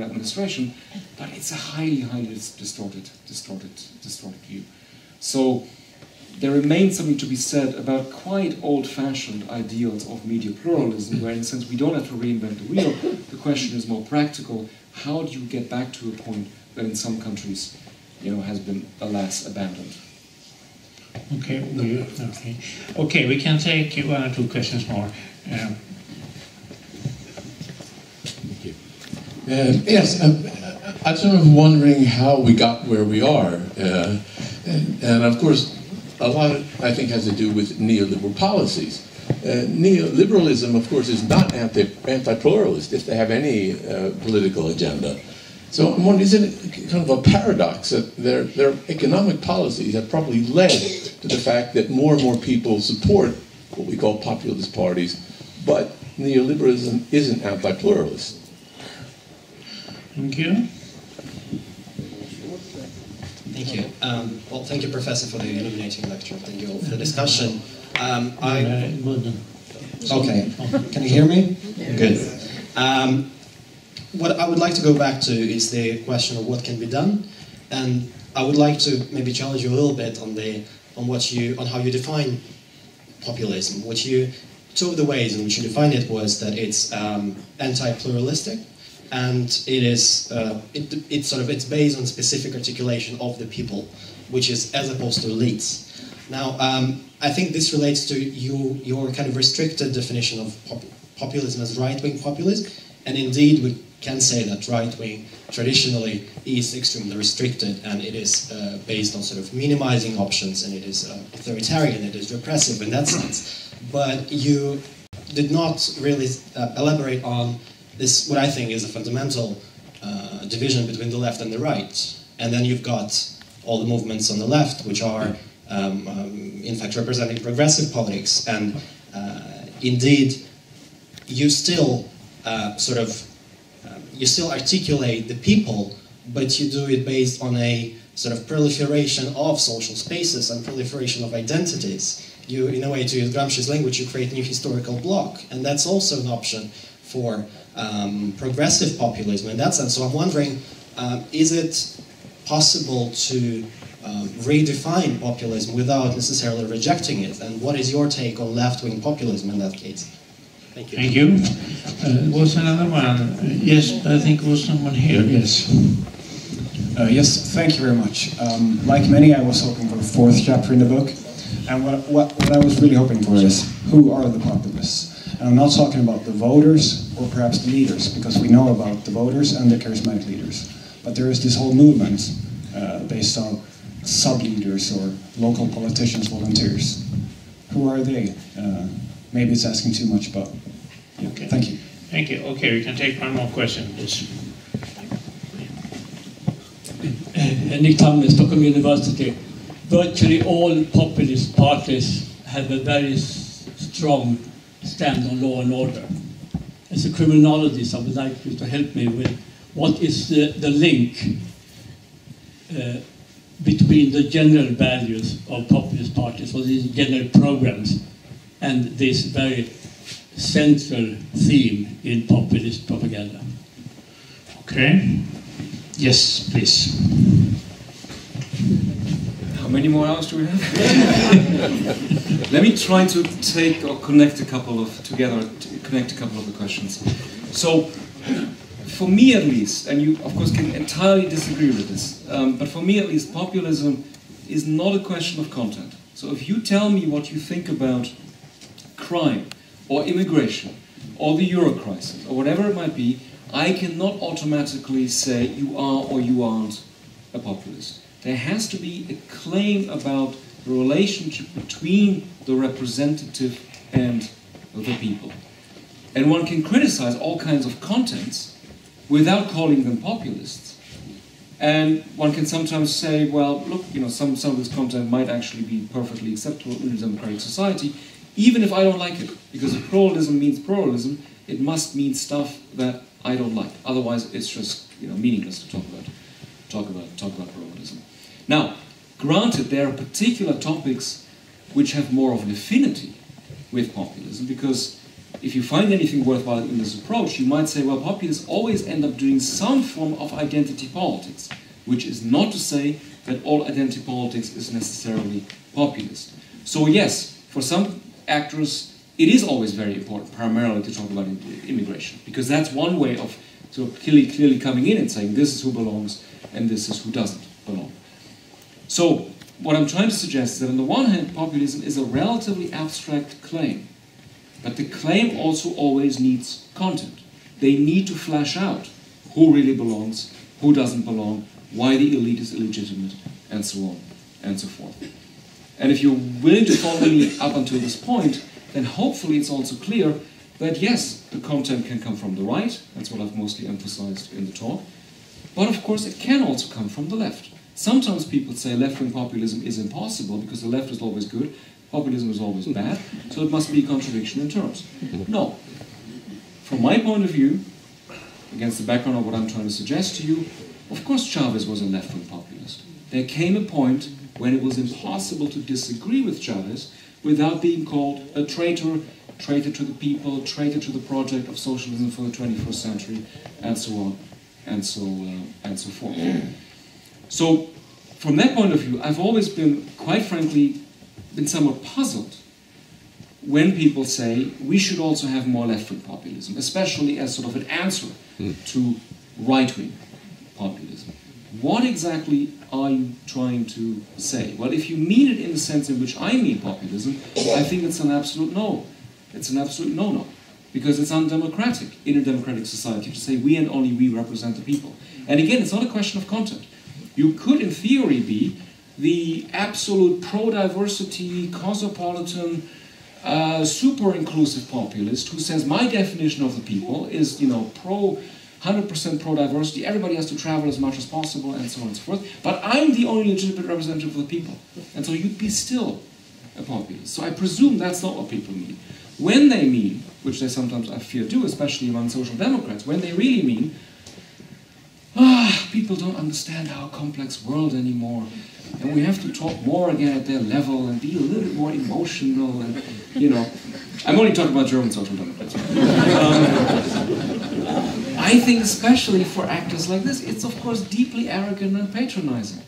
administration, but it's a highly, highly distorted view. So there remains something to be said about quite old-fashioned ideals of media pluralism, where in a sense we don't have to reinvent the wheel. The question is more practical. How do you get back to a point that in some countries, has been, alas, abandoned? Okay, we can take 1 or 2 questions more. Yes, I'm sort of wondering how we got where we are. And of course, a lot of it, I think, has to do with neoliberal policies. Neoliberalism, of course, is not anti-pluralist if they have any political agenda. So I'm wondering, isn't it kind of a paradox that their economic policies have probably led to the fact that more and more people support what we call populist parties, but neoliberalism isn't anti-pluralist? Thank you. Thank you. Well, thank you, Professor, for the illuminating lecture. Thank you all for the discussion. Okay, can you hear me? Good. What I would like to go back to is the question of what can be done, and I would like to maybe challenge you a little bit on how you define populism. Two of the ways in which you define it was that it's anti-pluralistic, and it is it's based on specific articulation of the people, which is as opposed to elites. Now, I think this relates to your kind of restricted definition of populism as right-wing populism, and indeed we can say that right-wing traditionally is extremely restricted, and it is based on sort of minimizing options, and it is authoritarian, it is repressive in that sense. But you did not really elaborate on this, what I think is a fundamental division between the left and the right. And then you've got all the movements on the left, which are in fact representing progressive politics, and indeed you still you still articulate the people, but you do it based on a sort of proliferation of social spaces and proliferation of identities. You, in a way, to use Gramsci's language, you create a new historical bloc, and that's also an option for progressive populism in that sense. So I'm wondering, is it possible to redefine populism without necessarily rejecting it? And what is your take on left-wing populism in that case? Thank you. Thank you. Was another one? Yes, I think there was someone here. Yes. Yes, thank you very much. Like many, I was hoping for the 4th chapter in the book. And what I was really hoping for is, who are the populists? And I'm not talking about the voters or perhaps the leaders, because we know about the voters and the charismatic leaders. But there is this whole movement based on sub-leaders or local politicians, volunteers. Who are they? Maybe it's asking too much, but yeah. Okay. Thank you. Thank you. Okay, we can take one more question, please. Tham, Stockholm University. Virtually all populist parties have a very strong stand on law and order. As a criminologist, I would like you to help me with what is the link between the general values of populist parties, or these general programs, and this very central theme in populist propaganda? Okay. Yes, please. How many more hours do we have? Let me try to take or connect a couple of the questions. So, for me at least, and you of course can entirely disagree with this, but for me at least, populism is not a question of content. So if you tell me what you think about crime, or immigration, or the Euro crisis, or whatever it might be, I cannot automatically say you are or you aren't a populist. There has to be a claim about the relationship between the representative and the people. And one can criticize all kinds of contents without calling them populists. And one can sometimes say, well, look, you know, some of this content might actually be perfectly acceptable in a democratic society, even if I don't like it. Because if pluralism means pluralism, it must mean stuff that I don't like. Otherwise, it's just, you know, meaningless to talk about pluralism. Now, granted, there are particular topics which have more of an affinity with populism, because if you find anything worthwhile in this approach, you might say, well, populists always end up doing some form of identity politics, which is not to say that all identity politics is necessarily populist. So yes, for some actors, it is always very important, primarily, to talk about immigration, because that's one way of sort of clearly coming in and saying this is who belongs and this is who doesn't belong. So what I'm trying to suggest is that on the one hand, populism is a relatively abstract claim, but the claim also always needs content. They need to flesh out who really belongs, who doesn't belong, why the elite is illegitimate, and so on and so forth. And if you're willing to follow me up until this point, then hopefully it's also clear that yes, the content can come from the right, that's what I've mostly emphasized in the talk, but of course it can also come from the left. Sometimes people say left-wing populism is impossible because the left is always good, populism is always bad, so it must be a contradiction in terms. No. From my point of view, against the background of what I'm trying to suggest to you, of course Chavez was a left-wing populist. There came a point when it was impossible to disagree with Chavez without being called a traitor, traitor to the people, traitor to the project of socialism for the 21st century, and so on, and so forth. So, from that point of view, I've always been, quite frankly, somewhat puzzled when people say we should also have more left-wing populism, especially as sort of an answer to right-wing populism. What exactly are you trying to say? Well, if you mean it in the sense in which I mean populism, I think it's an absolute no. It's an absolute no-no. Because it's undemocratic in a democratic society to say we and only we represent the people. And again, it's not a question of content. You could, in theory, be the absolute pro-diversity, cosmopolitan, super-inclusive populist who says my definition of the people is, you know, 100% pro-diversity, everybody has to travel as much as possible, and so on and so forth, but I'm the only legitimate representative of the people. And so you'd be still a populist. So I presume that's not what people mean. When they mean, which they sometimes I fear do, especially among social democrats, when they really mean, people don't understand our complex world anymore, and we have to talk more again at their level and be a little bit more emotional, and, you know, I'm only talking about German social democrats. I think especially for actors like this, it's of course deeply arrogant and patronizing.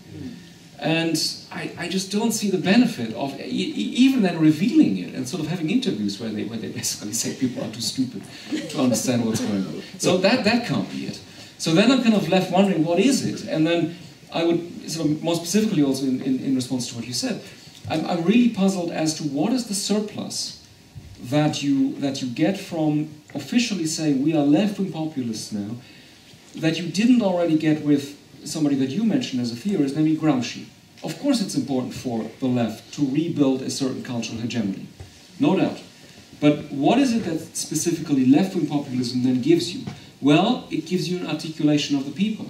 And I just don't see the benefit of even then revealing it and sort of having interviews where they basically say people are too stupid to understand what's going on. So that can't be it. So then I'm kind of left wondering, what is it? And then I would, sort of more specifically also in response to what you said, I'm really puzzled as to what is the surplus that you get from officially saying we are left-wing populists now, that you didn't already get with somebody that you mentioned as a theorist, namely Gramsci. Of course it's important for the left to rebuild a certain cultural hegemony, no doubt. But what is it that specifically left-wing populism then gives you? Well, it gives you an articulation of the people.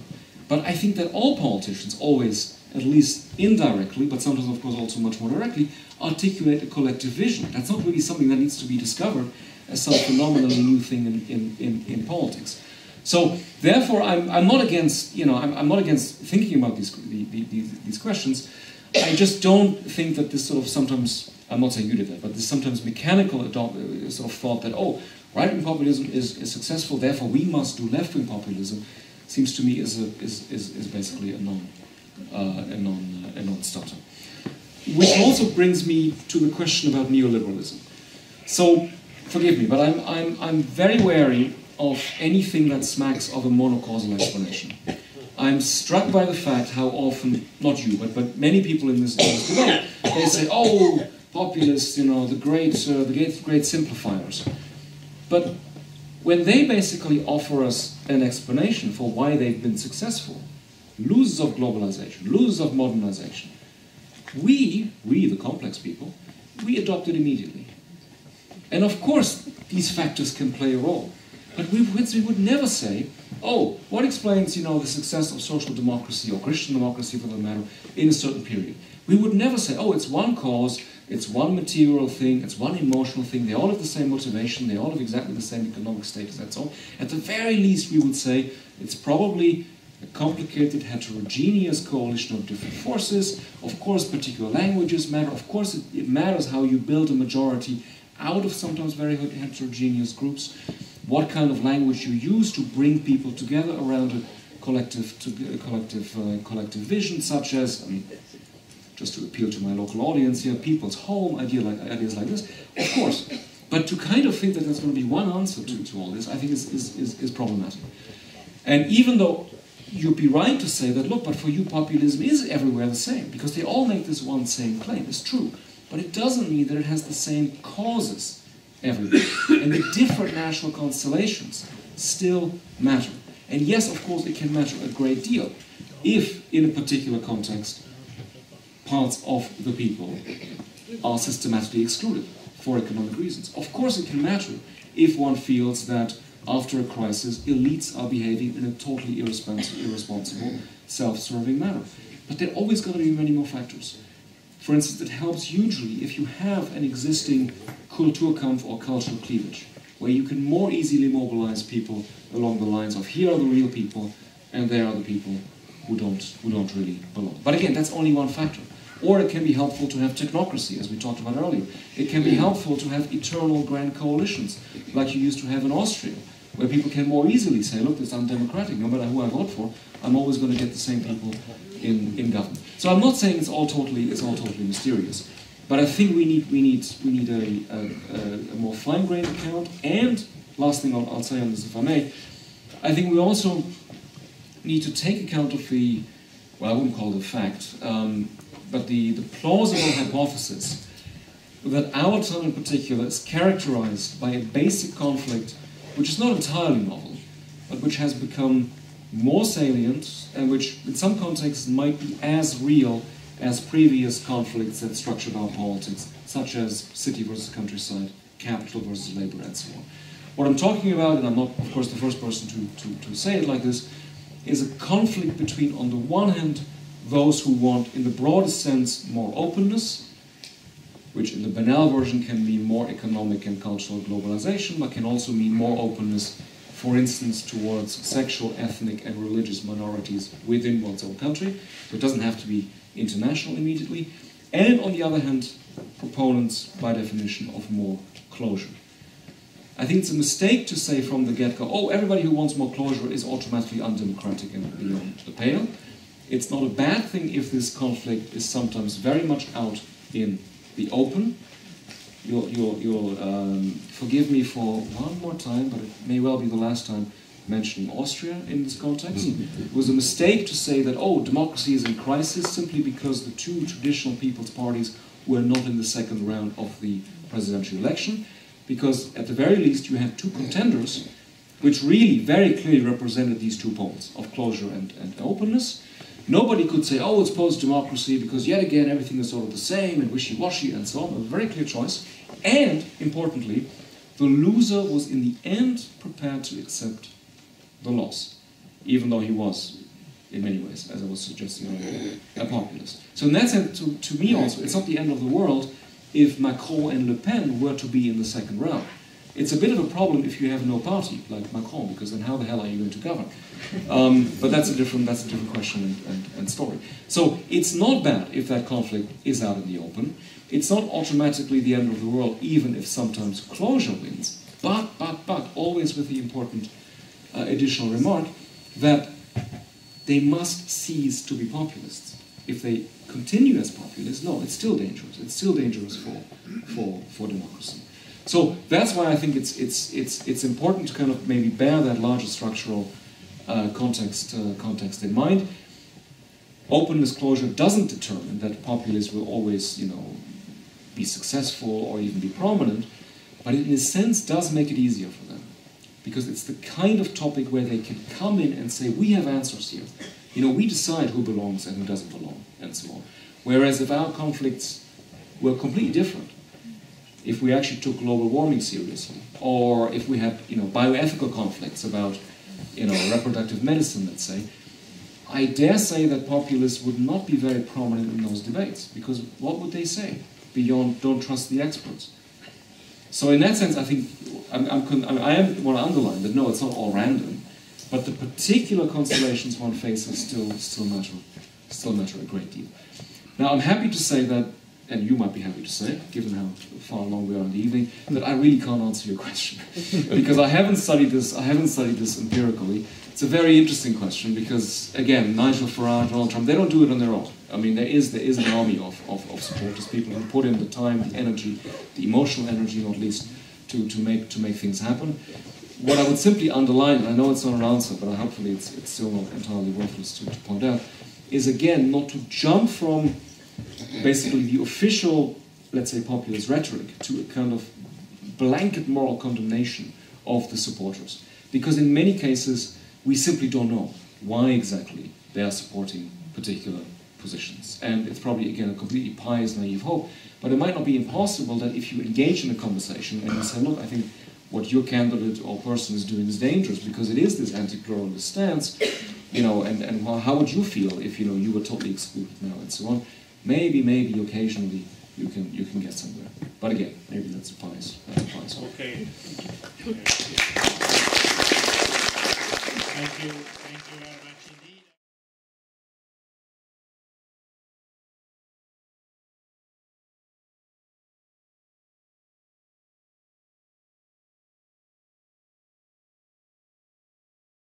But I think that all politicians always, at least indirectly, but sometimes of course also much more directly, articulate a collective vision. That's not really something that needs to be discovered as some phenomenally new thing in politics. So therefore, I'm not against, you know, I'm not against thinking about these questions. I just don't think that this sort of sometimes, I'm not saying you did that, but this sometimes mechanical sort of thought that, oh, right-wing populism is successful, therefore we must do left-wing populism, seems to me is basically a non-starter. Which also brings me to the question about neoliberalism. So, forgive me, but I'm very wary of anything that smacks of a monocausal explanation. I'm struck by the fact how often, not you, but many people in this debate, they say, oh, populists, you know, the great simplifiers. But when they basically offer us an explanation for why they've been successful, losers of globalization, losers of modernization, we, the complex people, we adopt it immediately. And of course, these factors can play a role. But we would never say, oh, what explains, you know, the success of social democracy or Christian democracy for that matter in a certain period? We would never say, oh, it's one cause, it's one material thing, it's one emotional thing, they all have the same motivation, they all have exactly the same economic status, and so on. At the very least, we would say it's probably a complicated, heterogeneous coalition of different forces. Of course, particular languages matter. Of course, it matters how you build a majority out of sometimes very heterogeneous groups. What kind of language you use to bring people together around a collective vision, such as, I mean, just to appeal to my local audience here, people's home, ideas like this, of course. But to kind of think that there's going to be one answer to all this, I think is problematic. And even though you'd be right to say that, look, but for you populism is everywhere the same, because they all make this one same claim, it's true. But it doesn't mean that it has the same causes everywhere. And the different national constellations still matter. And yes, of course, it can matter a great deal if, in a particular context, parts of the people are systematically excluded for economic reasons. Of course, it can matter if one feels that after a crisis, elites are behaving in a totally irresponsible, self-serving manner. But there are always going to be many more factors. For instance, it helps hugely if you have an existing Kulturkampf or cultural cleavage, where you can more easily mobilize people along the lines of here are the real people, and there are the people who don't really belong. But again, that's only one factor. Or it can be helpful to have technocracy, as we talked about earlier. It can be helpful to have eternal grand coalitions, like you used to have in Austria, where people can more easily say, look, it's undemocratic, no matter who I vote for, I'm always going to get the same people in government. So I'm not saying it's all totally mysterious, but I think we need a more fine-grained account. And last thing I'll say on this, if I may, I think we also need to take account of the, well, I wouldn't call it a fact, but the plausible hypothesis that our time in particular is characterized by a basic conflict which is not entirely novel, but which has become more salient and which in some contexts might be as real as previous conflicts that structured our politics, such as city versus countryside, capital versus labor, and so on. What I'm talking about, and I'm not, of course, the first person to say it like this, is a conflict between, on the one hand, those who want, in the broadest sense, more openness, which in the banal version can mean more economic and cultural globalization, but can also mean more openness, for instance, towards sexual, ethnic, and religious minorities within one's own country. So it doesn't have to be international immediately. And on the other hand, proponents, by definition, of more closure. I think it's a mistake to say from the get-go, oh, everybody who wants more closure is automatically undemocratic and beyond the pale. It's not a bad thing if this conflict is sometimes very much out in the open. You'll forgive me for one more time, but it may well be the last time mentioning Austria in this context. It was a mistake to say that, oh, democracy is in crisis simply because the two traditional people's parties were not in the second round of the presidential election, because at the very least you had two contenders which really very clearly represented these two poles of closure and openness. Nobody could say, oh, it's post-democracy, because yet again everything is sort of the same and wishy-washy and so on. A very clear choice. And, importantly, the loser was in the end prepared to accept the loss, even though he was, in many ways, as I was suggesting earlier, a populist. So in that sense, to me also, it's not the end of the world if Macron and Le Pen were to be in the second round. It's a bit of a problem if you have no party, like Macron, because then how the hell are you going to govern? But that's a different question and story. So it's not bad if that conflict is out in the open. It's not automatically the end of the world, even if sometimes closure wins. But, always with the important additional remark that they must cease to be populists. If they continue as populists, no, it's still dangerous. It's still dangerous for democracy. So that's why I think it's important to kind of maybe bear that larger structural context in mind. Open disclosure doesn't determine that populists will always, be successful or even be prominent, but it in a sense does make it easier for them, because it's the kind of topic where they can come in and say, we have answers here. We decide who belongs and who doesn't belong, and so on. Whereas if our conflicts were completely different, if we actually took global warming seriously, or if we had, bioethical conflicts about, reproductive medicine, let's say, I dare say that populists would not be very prominent in those debates, because what would they say beyond "don't trust the experts"? So in that sense, I think I want to underline that no, it's not all random, but the particular constellations one faces still matter a great deal. Now, I'm happy to say that, and you might be happy to say, given how far along we are in the evening, that I really can't answer your question because I haven't studied this empirically. It's a very interesting question because, again, Nigel Farage, Donald Trump, they don't do it on their own. I mean, there is an army of supporters, people who put in the time, the energy, the emotional energy, not least, to make things happen. What I would simply underline, and I know it's not an answer, but hopefully it's still not entirely worthless to point out, is again not to jump from basically the official, let's say, populist rhetoric to a kind of blanket moral condemnation of the supporters. Because in many cases, we simply don't know why exactly they are supporting particular positions. And it's probably, again, a completely pious, naive hope, but it might not be impossible that if you engage in a conversation and you say, look, I think what your candidate or person is doing is dangerous because it is this anti-pluralist stance, and how would you feel if, you were totally excluded now and so on. Maybe occasionally you can get somewhere. But again, maybe that's a pious hope. Okay. Thank you very much indeed.